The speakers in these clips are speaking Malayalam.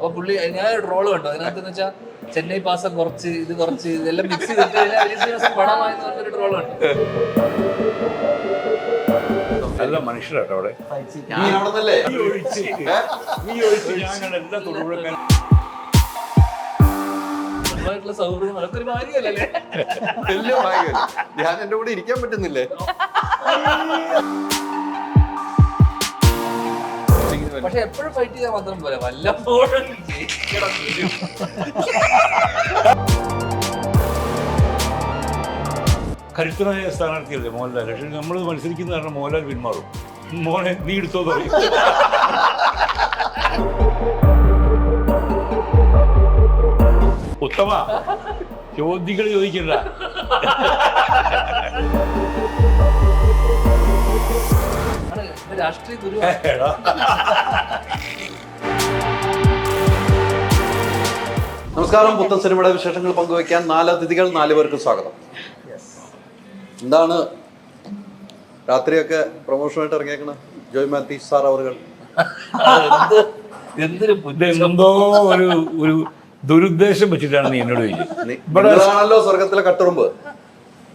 അപ്പൊ പുള്ളി ഞാൻ റോള് കണ്ടു. അതിനകത്ത് വെച്ചാൽ ചെന്നൈ പാസം കുറച്ച് ഇതെല്ലാം മിക്സ് ചെയ്തിട്ട് വിനീത് ശ്രീനിവാസൻ പടമായെന്ന് പറഞ്ഞൊരു ട്രോള് കണ്ടു. നല്ല മനുഷ്യരാട്ടോ അവിടെ. സൗഹൃദം അതൊക്കെ ഒരു ഭാഗ്യമല്ലേ? വലിയ ഭാഗ്യം. ഞാൻ എന്റെ കൂടെ ഇരിക്കാൻ പറ്റുന്നില്ലേ? പക്ഷെ എപ്പോഴും ഫൈറ്റ് ചെയ്താൽ മാത്രം പോലെ വല്ലപ്പോഴും ജയിക്കണം. കരുത്തനായ സ്ഥാനാർത്ഥിയല്ലേ മോഹൻലാൽ. പക്ഷെ നമ്മൾ മത്സരിക്കുന്ന കാരണം മോഹൻലാൽ പിന്മാറും. മോനെ നീ എടുത്തോ പറയും. ഉത്തമ ചോദ്യങ്ങൾ ചോദിക്കണ്ട. രാഷ്ട്രീയ ഗുരു. നമസ്കാരം. പുത്തൻ സിനിമയുടെ വിശേഷങ്ങൾ പങ്കുവയ്ക്കാൻ 4 അതിഥികൾ, 4 പേർക്ക് സ്വാഗതം. എന്താണ് രാത്രിയൊക്കെ പ്രൊമോഷനായിട്ട് ഇറങ്ങിയേക്കണ ജോയ് മാത്യു സാർ അവറുകൾ? എന്തോ ഒരു ദുരുദ്ദേശം വെച്ചിട്ടാണ് നീ എന്നോട് ചോദിച്ചത്. ഇവിടെയാണല്ലോ സ്വർഗത്തിലെ കട്ടുറുമ്പ്.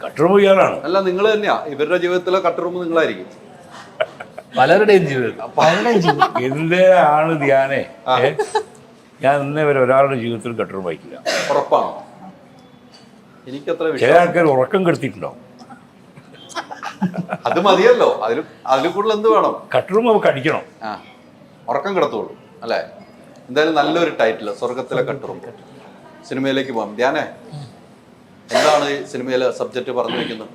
കട്ടുറുമ്പ് ഇയാളാണ്. അല്ല, നിങ്ങൾ തന്നെയാ. ഇവരുടെ ജീവിതത്തിലെ കട്ടുറുമ്പ് നിങ്ങളായിരിക്കും. പലരുടെയും ജീവിതം. എന്റെ ആണ് ധ്യാനേ. ഞാൻ ഇന്നേ വരെ ഒരാളുടെ ജീവിതത്തിൽ കട്ടുറുമ്പ് വായിക്കില്ല. ഉറപ്പാണോ? എനിക്കത്ര ചില ആൾക്കാർ ഉറക്കം കെടുത്തിട്ടുണ്ടോ? അത് മതിയല്ലോ. അതിൽ കൂടുതൽ എന്ത് വേണം? കട്ടുറുമ്പ് നമുക്ക് അടിക്കണം. ഉറക്കം കിടത്തുള്ളൂ അല്ലേ? എന്തായാലും നല്ലൊരു ടൈറ്റിൽ, സ്വർഗത്തിലെ കട്ടുറുമ്പ്. സിനിമയിലേക്ക് പോകാം. ധ്യാനേ, എന്താണ് ഈ സിനിമയിലെ സബ്ജക്റ്റ് പറഞ്ഞു വെക്കുന്നത്?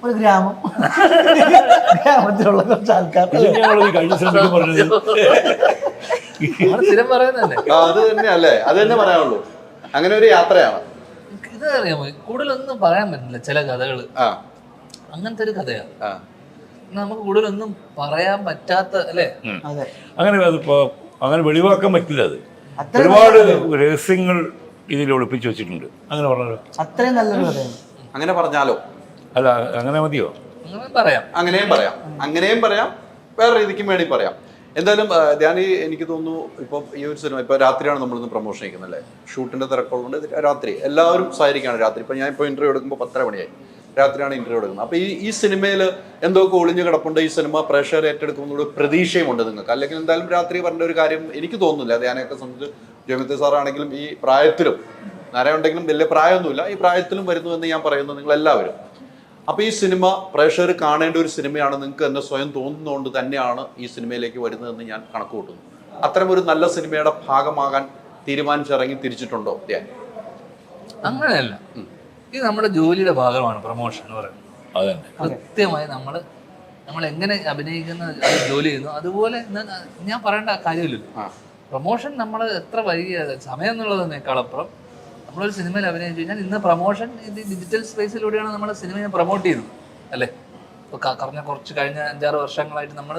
ഒരു ഗ്രാമത്തിലുള്ള കുറച്ച് ആൾക്കാർ. സ്ഥിരം പറയുന്നതന്നെ. അത് തന്നെ അല്ലേ? അത് തന്നെ പറയാനുള്ളൂ. അങ്ങനെ ഒരു യാത്രയാണ്. ഇത് അറിയാമോ, കൂടുതലൊന്നും പറയാൻ പറ്റില്ല. ചില കഥകള് അങ്ങനത്തെ ഒരു കഥയാണ്. നമുക്ക് കൂടുതലൊന്നും പറയാൻ പറ്റാത്ത അല്ലേ? അങ്ങനെ വെളിവാക്കാൻ പറ്റില്ല. അത് ഒരുപാട് രഹസ്യങ്ങൾ ഇതിൽ ഒളിപ്പിച്ചു വെച്ചിട്ടുണ്ട്. അങ്ങനെ പറഞ്ഞാലോ? അത്രയും നല്ലൊരു കഥയാണ്. അങ്ങനെ പറഞ്ഞാലോ? അല്ല, അങ്ങനെ മതിയോ? അങ്ങനെയും പറയാം, വേറെ രീതിക്കും വേണ്ടി പറയാം. എന്തായാലും എനിക്ക് തോന്നുന്നു ഇപ്പം ഈ ഒരു സിനിമ ഇപ്പൊ രാത്രിയാണ് നമ്മളിന്ന് പ്രൊമോഷൻ ചെയ്യുന്നത് അല്ലേ? ഷൂട്ടിന്റെ തിരക്കുള്ളതുകൊണ്ട് രാത്രി എല്ലാവരും സഹകരിക്കുകയാണ്. രാത്രി ഇപ്പൊ ഞാൻ ഇപ്പോൾ ഇന്റർവ്യൂ എടുക്കുമ്പോൾ 10:30 മണിയായി. രാത്രിയാണ് ഇന്റർവ്യൂ എടുക്കുന്നത്. അപ്പൊ ഈ സിനിമയിൽ എന്തൊക്കെ ഒളിഞ്ഞു കിടപ്പുണ്ട്. ഈ സിനിമ പ്രേക്ഷകർ ഏറ്റെടുക്കുന്നുള്ള പ്രതീക്ഷയുമുണ്ട് നിങ്ങൾക്ക്. അല്ലെങ്കിൽ എന്തായാലും രാത്രി പറഞ്ഞ ഒരു കാര്യം എനിക്ക് തോന്നുന്നില്ല. ധ്യാനയൊക്കെ സംബന്ധിച്ച് ജോയ് സാറാണെങ്കിലും ഈ പ്രായത്തിലും, ഉണ്ടെങ്കിലും വലിയ പ്രായമൊന്നുമില്ല, ഈ പ്രായത്തിലും വരുന്നു എന്ന് ഞാൻ പറയുന്നു നിങ്ങൾ എല്ലാവരും. അപ്പൊ ഈ സിനിമ പ്രേക്ഷകർ കാണേണ്ട ഒരു സിനിമയാണ് നിങ്ങൾക്ക് തന്നെ സ്വയം തോന്നുന്നതുകൊണ്ട് തന്നെയാണ് ഈ സിനിമയിലേക്ക് വരുന്നതെന്ന് ഞാൻ കണക്ക് കൂട്ടുന്നു. അത്തരം ഒരു നല്ല സിനിമയുടെ ഭാഗമാകാൻ തീരുമാനിച്ചിറങ്ങി തിരിച്ചിട്ടുണ്ടോ ധ്യാൻ? അങ്ങനെയല്ല. ഇത് നമ്മുടെ ജോലിയുടെ ഭാഗമാണ് പ്രൊമോഷൻ എന്ന് പറയുന്നത്. കൃത്യമായി നമ്മൾ എങ്ങനെ അഭിനയിക്കുന്ന ജോലി ചെയ്യുന്നു അതുപോലെ ഞാൻ പറയേണ്ട കാര്യമില്ലല്ലോ. പ്രൊമോഷൻ നമ്മൾ എത്ര വൈകിയ സമയം എന്നുള്ളതിനേക്കാളപ്പുറം നമ്മളൊരു സിനിമയിൽ അഭിനയിച്ചു കഴിഞ്ഞാൽ ഇന്ന് പ്രൊമോഷൻ ഇത് ഡിജിറ്റൽ സ്പേസിലൂടെയാണ് നമ്മൾ സിനിമയെ പ്രൊമോട്ട് ചെയ്യുന്നത് അല്ലേ? ഇപ്പോൾ കഴിഞ്ഞ 5-6 വർഷങ്ങളായിട്ട് നമ്മൾ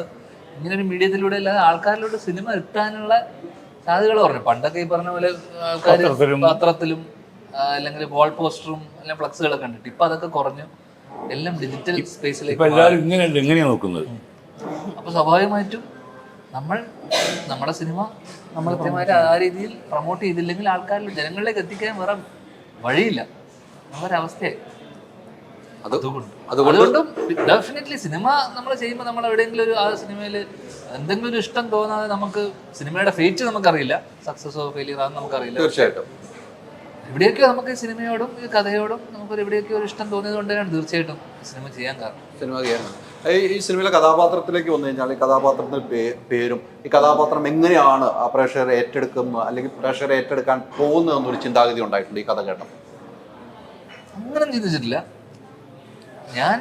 ഇങ്ങനൊരു മീഡിയത്തിലൂടെ അല്ലാതെ ആൾക്കാരിലൂടെ സിനിമ എത്താനുള്ള സാധ്യതകൾ പറഞ്ഞു. പണ്ടൊക്കെ ഈ പറഞ്ഞ പോലെ ആൾക്കാർ പത്രത്തിലും അല്ലെങ്കിൽ വാൾ പോസ്റ്ററും അല്ലെങ്കിൽ ഫ്ലക്സുകളൊക്കെ കണ്ടിട്ട് ഇപ്പൊ അതൊക്കെ കുറഞ്ഞു. എല്ലാം ഡിജിറ്റൽ സ്പേസിലേക്ക്. അപ്പൊ സ്വാഭാവികമായിട്ടും നമ്മുടെ സിനിമ നമ്മൾ കൃത്യമായിട്ട് ആ രീതിയിൽ പ്രൊമോട്ട് ചെയ്തില്ലെങ്കിൽ ആൾക്കാരിൽ ജനങ്ങളിലേക്ക് എത്തിക്കാൻ വേറെ വഴിയില്ല. അവസ്ഥയായി. അതുകൊണ്ടും ഡെഫിനറ്റ്ലി സിനിമ നമ്മൾ ചെയ്യുമ്പോൾ നമ്മൾ എവിടെയെങ്കിലും ആ സിനിമയിൽ എന്തെങ്കിലും ഒരു ഇഷ്ടം തോന്നാതെ നമുക്ക് സിനിമയുടെ ഫേറ്റ് നമുക്കറിയില്ല, സക്സസോ ഫെയിലിയർ ആണെന്ന് നമുക്കറിയില്ല. തീർച്ചയായിട്ടും എവിടെയൊക്കെ നമുക്ക് ഈ സിനിമയോടും ഈ കഥയോടും നമുക്കൊരു എവിടെയൊക്കെ ഒരു ഇഷ്ടം തോന്നിയത് കൊണ്ട് തന്നെയാണ് തീർച്ചയായിട്ടും സിനിമ ചെയ്യാൻ കാരണം. ഈ സിനിമയിലെ കഥാപാത്രത്തിലേക്ക് വന്നു കഴിഞ്ഞാൽ ഈ കഥാപാത്രത്തിന്റെ പേരും ഈ കഥാപാത്രം എങ്ങനെയാണ് ആ പ്രേക്ഷകരെ ഏറ്റെടുക്കുന്നത് അല്ലെങ്കിൽ പ്രേക്ഷകരെ ഏറ്റെടുക്കാൻ പോകുന്നതെന്നൊരു ചിന്താഗതി ഉണ്ടായിട്ടുണ്ട് ഈ കഥ കേട്ടപ്പോൾ? അങ്ങനെ ചിന്തിച്ചിട്ടില്ല ഞാൻ.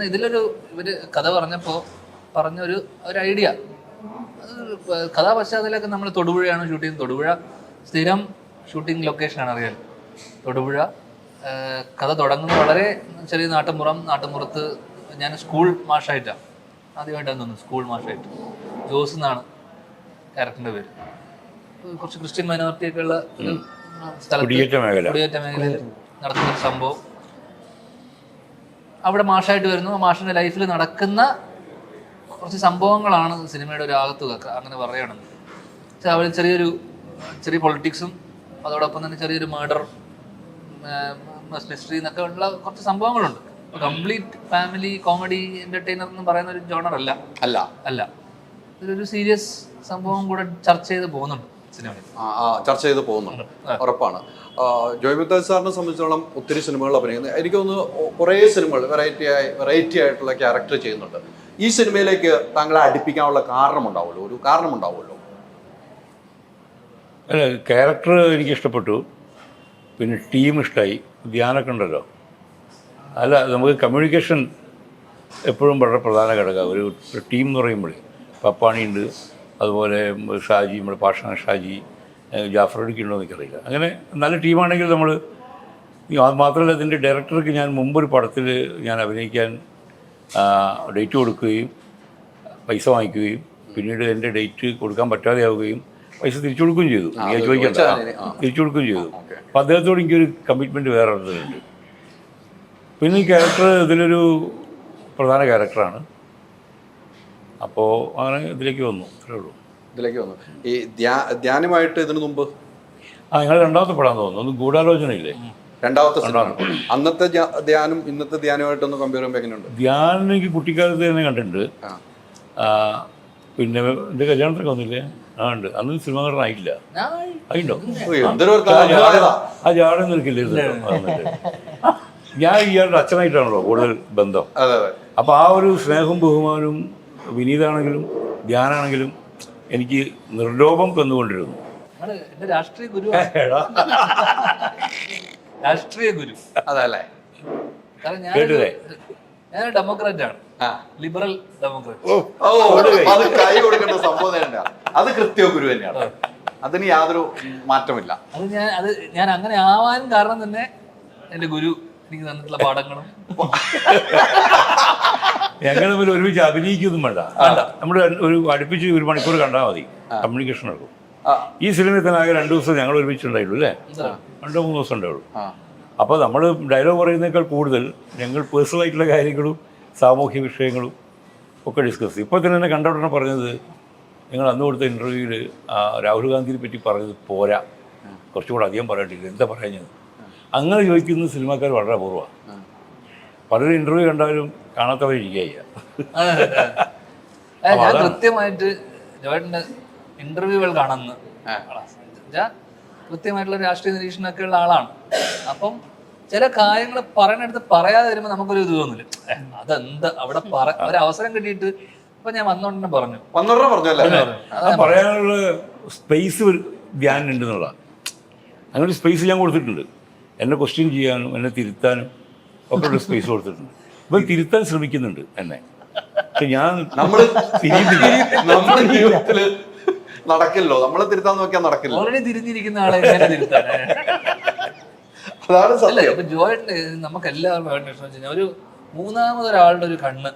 ഇതിലൊരു ഇവര് കഥ പറഞ്ഞൊരു ഐഡിയ, കഥാപശ്ചാത്തലമൊക്കെ നമ്മൾ തൊടുപുഴയാണ് ഷൂട്ട് ചെയ്യുന്നത്. തൊടുപുഴ സ്ഥിരം ഷൂട്ടിംഗ് ലൊക്കേഷനാണ്, അറിയാലോ തൊടുപുഴ. കഥ തുടങ്ങുന്നത് വളരെ ചെറിയ നാട്ടുമ്പുറത്ത് ഞാൻ സ്കൂൾ മാഷായിട്ടാണ് ആദ്യമായിട്ടാണ് തോന്നുന്നു. സ്കൂൾ മാഷായിട്ട് ജോസ് എന്നാണ് ക്യാരക്ടറിന്റെ പേര്. കുറച്ച് ക്രിസ്ത്യൻ മൈനോറിറ്റിയൊക്കെ ഉള്ള ഒരു സ്ഥലത്ത് കുടിയേറ്റ മേഖലയിൽ നടക്കുന്ന ഒരു സംഭവം. അവിടെ മാഷായിട്ട് വരുന്നു. മാഷിന്റെ ലൈഫിൽ നടക്കുന്ന കുറച്ച് സംഭവങ്ങളാണ് സിനിമയുടെ ഒരു ആകത്തുക അങ്ങനെ പറയണമെന്ന്. പക്ഷെ അവർ ചെറിയ പൊളിറ്റിക്സും അതോടൊപ്പം തന്നെ ചെറിയൊരു മർഡർ മിസ്റ്ററി എന്നൊക്കെ ഉള്ള കുറച്ച് സംഭവങ്ങളുണ്ട്. കംപ്ലീറ്റ് ഫാമിലി കോമഡി എന്റർടൈനർ എന്ന് പറയുന്ന ഒരു ജോണർ അല്ല. ഇതൊരു സീരിയസ് സംഭവം കൂടെ ചർച്ച ചെയ്ത് പോകുന്നുണ്ട് സിനിമയിൽ. ചർച്ച ചെയ്ത് പോകുന്നുണ്ട്, ഉറപ്പാണ്. ജോയ് മിത്താൽ സാറിനെ സംബന്ധിച്ചിടത്തോളം ഒത്തിരി സിനിമകൾ അഭിനയിക്കുന്നത്. എനിക്ക് തോന്നുന്നു കുറേ സിനിമകൾ വെറൈറ്റി ആയിട്ടുള്ള ക്യാരക്ടർ ചെയ്യുന്നുണ്ട്. ഈ സിനിമയിലേക്ക് താങ്കളെ അടുപ്പിക്കാനുള്ള ഒരു കാരണമുണ്ടാവുമല്ലോ. അല്ല, ക്യാരക്ടർ എനിക്ക് ഇഷ്ടപ്പെട്ടു, പിന്നെ ടീം ഇഷ്ടമായി, ധ്യാനമൊക്കെ ഉണ്ടല്ലോ. അല്ല, നമുക്ക് കമ്മ്യൂണിക്കേഷൻ എപ്പോഴും വളരെ പ്രധാന ഘടകമാണ് ഒരു ടീം എന്ന് പറയുമ്പോൾ. പപ്പാണിയുണ്ട്, അതുപോലെ ഷാജി, നമ്മുടെ പാഷാ ഷാജി, ജാഫർ അടിക്ക് ഉണ്ടോ എന്ന് എനിക്കറിയില്ല. അങ്ങനെ നല്ല ടീമാണെങ്കിൽ നമ്മൾ അത് മാത്രമല്ല, ഇതിൻ്റെ ഡയറക്ടർക്ക് ഞാൻ മുമ്പൊരു പടത്തിൽ ഞാൻ അഭിനയിക്കാൻ ഡേറ്റ് കൊടുക്കുകയും പൈസ വാങ്ങിക്കുകയും പിന്നീട് എൻ്റെ ഡേറ്റ് കൊടുക്കാൻ പറ്റാതെയാവുകയും പൈസ തിരിച്ചു കൊടുക്കുകയും ചെയ്തു. ഞാൻ ചോദിക്കണ്ട, തിരിച്ചു കൊടുക്കുകയും ചെയ്തു. അപ്പോൾ അദ്ദേഹത്തോട് എനിക്കൊരു കമ്മിറ്റ്മെൻറ്റ് വേറെ ഉള്ളതുണ്ട്. പിന്നെ ഈ ക്യാരക്ടർ ഇതിലൊരു പ്രധാന ക്യാരക്ടറാണ്. അപ്പോൾ അങ്ങനെ ഇതിലേക്ക് വന്നു, അത്രേ ഉള്ളൂ. ഈ ധ്യാനമായിട്ട് ഇതിനു മുമ്പ് നിങ്ങൾ രണ്ടാമത്തെ പടം തോന്നുന്നു, ഒന്ന് ഗൂഢാലോചനയില്ലേ, രണ്ടാമത്തെ സിനിമ. അന്നത്തെ ധ്യാനം ഇന്നത്തെ ധ്യാനമായിട്ടൊന്ന് കമ്പയർ ചെയ്യുമ്പോൾ എങ്ങനെയുണ്ട്? ധ്യാനം എനിക്ക് കുട്ടിക്കാലത്ത് തന്നെ കണ്ടിട്ടുണ്ട്. പിന്നെ എൻ്റെ കല്യാണത്തിനൊക്കെ വന്നില്ലേ? ഉണ്ട്. അന്ന് സിനിമ ആയിട്ടില്ല. ആയിട്ടോ? ആ ജാടം നിൽക്കില്ല. ഞാൻ ഇയാളുടെ അച്ഛനായിട്ടാണല്ലോ കൂടുതൽ ബന്ധം. അപ്പോൾ ആ ഒരു സ്നേഹവും ബഹുമാനവും വിനീതാണെങ്കിലും ധ്യാനാണെങ്കിലും എനിക്ക് നിർലോഭം തന്നുകൊണ്ടിരുന്നു. രാഷ്ട്രീയ ഗുരു അതല്ലേ? കേട്ടില്ലേ? ഞാൻ ഡെമോക്രാറ്റ് ആണ്, ലിബറൽ ഡെമോക്രാറ്റ്. അത് കൈ കൊടുക്കേണ്ട സംഭവം തന്നെയാണ്. അത് കൃത്യ ഗുരു തന്നെയാണ്, അതിന് യാതൊരു മാറ്റമില്ല. ഞാൻ അങ്ങനെ ആവാനും കാരണം തന്നെ എൻ്റെ ഗുരു എനിക്ക് തന്നിട്ടുള്ള പാഠങ്ങളും. ഞങ്ങൾ തമ്മിൽ ഒരുമിച്ച് അഭിനയിക്കൊന്നും വേണ്ട, നമ്മൾ ഒരു അടുപ്പിച്ച് 1 മണിക്കൂർ കണ്ടാൽ മതി, കമ്മ്യൂണിക്കേഷൻ നടക്കും. ഈ സിനിമയിൽ തന്നെ ആകെ 2 ദിവസം ഞങ്ങൾ ഒരുമിച്ചുണ്ടായുള്ളൂ അല്ലേ? 2-3 ദിവസം ഉണ്ടാവുള്ളൂ. അപ്പോൾ നമ്മൾ ഡയലോഗ് പറയുന്നതിനേക്കാൾ കൂടുതൽ ഞങ്ങൾ പേഴ്സണലായിട്ടുള്ള കാര്യങ്ങളും സാമൂഹ്യ വിഷയങ്ങളും ഒക്കെ ഡിസ്കസ് ചെയ്യും. ഇപ്പോൾ തന്നെ എന്നെ കണ്ടോടനെ പറഞ്ഞത്, നിങ്ങൾ അന്ന് കൊടുത്ത ഇൻ്റർവ്യൂവിൽ രാഹുൽ ഗാന്ധിയെ പറ്റി പറഞ്ഞത് പോരാ, കുറച്ചുകൂടെ അധികം പറയട്ടില്ല, എന്താ പറയുന്നത്? അങ്ങനെ ചോദിക്കുന്ന സിനിമാക്കാർ വളരെ അപൂർവമാണ്. പലരും ഇൻ്റർവ്യൂ കണ്ടാലും കാണാത്തവരിയ്ക്കുക. ഞാൻ കൃത്യമായിട്ട് ജോയേട്ടൻ്റെ ഇന്റർവ്യൂകൾ കാണുന്ന കൃത്യമായിട്ടുള്ള രാഷ്ട്രീയ നിരീക്ഷണമൊക്കെ ഉള്ള ആളാണ്. അപ്പം ചില കാര്യങ്ങൾ പറയുന്നിടത്ത് പറയാതെ വരുമ്പോൾ നമുക്കൊരു ഇത് തോന്നില്ല, അതെന്താ അവിടെ ഒരു അവസരം കിട്ടിയിട്ട്. ഇപ്പൊ ഞാൻ വന്നോണ്ടന്നെ പറഞ്ഞു പറയാനുള്ള സ്പേസ് ധ്യാനുണ്ടെന്നുള്ള അങ്ങനെ ഒരു സ്പേസ് ഞാൻ കൊടുത്തിട്ടുണ്ട്. എന്നെ ക്വസ്റ്റ്യൻ ചെയ്യാനും എന്നെ തിരുത്താനും ഒക്കെ ഉള്ള സ്പേസ് കൊടുത്തിട്ടുണ്ട്. ഇപ്പം തിരുത്താൻ ശ്രമിക്കുന്നുണ്ട് എന്നെ, പക്ഷെ ഞാൻ നമ്മുടെ ജീവിതത്തില് നടക്കില്ലോ, നമ്മളെ തിരുത്താൻ നോക്കിയാൽ നടക്കില്ല. ഓൾറെഡി തിരിഞ്ഞിരിക്കുന്ന ആളെ തിരുത്താൻ. അല്ല, ഇപ്പൊ ജോയേട്ടന് നമുക്ക് എല്ലാവർക്കും ഒരു മൂന്നാമതൊരാളുടെ ഒരു കണ്ണ്,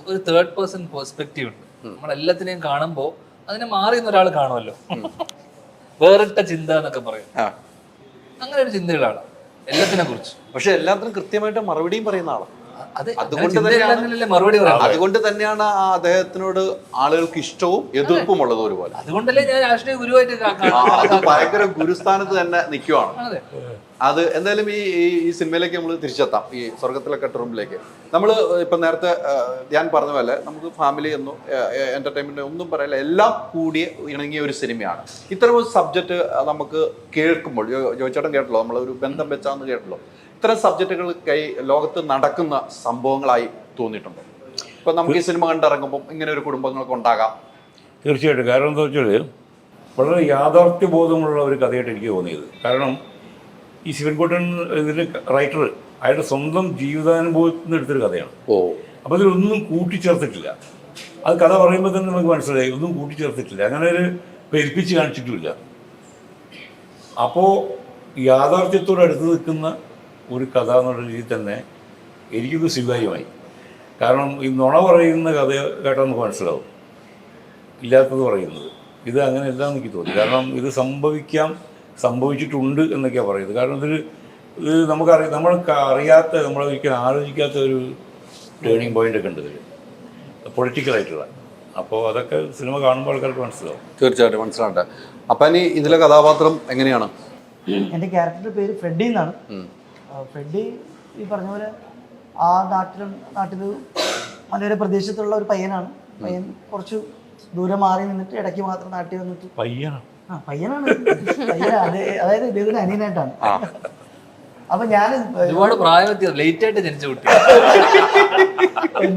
ഒരു തേർഡ് പേഴ്സൺ പെർസ്പെക്റ്റീവ് ഉണ്ട്. നമ്മളെല്ലാത്തിനെയും കാണുമ്പോൾ അതിനെ മാറി ഒരാൾ കാണുമല്ലോ, വേറിട്ട ചിന്ത എന്നൊക്കെ പറയും. അങ്ങനെ ഒരു ചിന്തയുള്ള ആളാണ് എല്ലാത്തിനെ കുറിച്ച്. പക്ഷെ എല്ലാത്തിനും കൃത്യമായിട്ട് മറുപടിയും പറയുന്ന ആളാണ്. മറുപടി പറയാം. അതുകൊണ്ട് തന്നെയാണ് ആ അദ്ദേഹത്തിനോട് ആളുകൾക്ക് ഇഷ്ടവും എതിർപ്പും ഉള്ളത് ഒരുപോലെ. അതുകൊണ്ടല്ലേ ഞാൻ രാഷ്ട്രീയ ഗുരുവായിട്ട് ഭയങ്കര ഗുരുസ്ഥാനത്ത് തന്നെ നിൽക്കുവാണ്. അത് എന്തായാലും ഈ സിനിമയിലേക്ക് നമ്മൾ തിരിച്ചെത്താം. ഈ സ്വർഗത്തിലെ കെട്ടുറുമ്പിലേക്ക് നമ്മൾ ഇപ്പം നേരത്തെ ഞാൻ പറഞ്ഞ പോലെ നമുക്ക് ഫാമിലി എന്നോ എന്റർടൈൻമെന്റ് ഒന്നും പറയില്ല, എല്ലാം കൂടി ഇണങ്ങിയ ഒരു സിനിമയാണ്. ഇത്തരം ഒരു സബ്ജക്റ്റ് നമുക്ക് കേൾക്കുമ്പോൾ ജോയിച്ചേട്ടൻ കേട്ടല്ലോ, നമ്മളൊരു ബന്ധം വെച്ചാന്ന് കേട്ടല്ലോ, ഇത്തരം സബ്ജക്റ്റുകൾ ലോകത്ത് നടക്കുന്ന സംഭവങ്ങളായി തോന്നിയിട്ടുണ്ടോ? ഇപ്പം നമുക്ക് ഈ സിനിമ കണ്ടിറങ്ങുമ്പോൾ ഇങ്ങനെ ഒരു കുടുംബങ്ങൾക്ക് ഉണ്ടാകാം. തീർച്ചയായിട്ടും. കാരണം എന്താ വെച്ചാൽ വളരെ യാഥാർത്ഥ്യബോധമുള്ള ഒരു കഥയായിട്ട് എനിക്ക് തോന്നിയത്. കാരണം ഈ ശിവൻകുട്ടൻ ഇതിൻ്റെ റൈറ്റർ അയാളുടെ സ്വന്തം ജീവിതാനുഭവത്തിൽ നിന്ന് എടുത്തൊരു കഥയാണ്. അപ്പോൾ ഇതിലൊന്നും കൂട്ടിച്ചേർത്തിട്ടില്ല. അത് കഥ പറയുമ്പോൾ തന്നെ നമുക്ക് മനസ്സിലായി, ഒന്നും കൂട്ടിച്ചേർത്തിട്ടില്ല, അങ്ങനെ ഒരു പെരുപ്പിച്ച് കാണിച്ചിട്ടുമില്ല. അപ്പോൾ യാഥാർത്ഥ്യത്തോട് അടുത്ത് നിൽക്കുന്ന ഒരു കഥ എന്നുള്ള രീതിയിൽ തന്നെ എനിക്കിത് സ്വീകാര്യമായി. കാരണം ഈ നുണ പറയുന്ന കഥ കേട്ടാൽ നമുക്ക് മനസ്സിലാവും, ഇല്ലാത്തത് പറയുന്നത്. ഇത് അങ്ങനെ എല്ലാം എനിക്ക് തോന്നി. കാരണം ഇത് സംഭവിച്ചിട്ടുണ്ട് എന്നൊക്കെയാണ് പറയുന്നത്. കാരണം ഇത് നമ്മൾക്ക് അറിയാത്ത, നമ്മളൊരിക്കലും ആലോചിക്കാത്ത ഒരു ടേണിംഗ് പോയിൻ്റൊക്കെ ഉണ്ട് ഇതിൽ. പൊളിറ്റിക്കലായിട്ടുള്ള. അപ്പോൾ അതൊക്കെ സിനിമ കാണുമ്പോൾ ആൾക്കാർക്ക് മനസ്സിലാവും. തീർച്ചയായിട്ടും മനസ്സിലാവട്ടെ. അപ്പം ഇനി ഇതിലെ കഥാപാത്രം എങ്ങനെയാണ്? എൻ്റെ ക്യാരക്ടറുടെ പേര് ഫ്രെഡി എന്നാണ്. ഫ്രെഡി ഈ പറഞ്ഞ പോലെ ആ നാട്ടിൽ മലയോര പ്രദേശത്തുള്ള ഒരു പയ്യനാണ്. പയ്യൻ കുറച്ച് ദൂരെ മാറി നിന്നിട്ട് ഇടയ്ക്ക് മാത്രം നാട്ടിൽ വന്നിട്ട് പയ്യനാണ്. പയ്യനാണ്. അതായത് ഇദ്ദേഹത്തിന് അനിയനായിട്ടാണ്. അപ്പൊ ഞാൻ ഒരുപാട് പ്രായം ലേറ്റ് ആയിട്ട് ജനിച്ച കുട്ടി.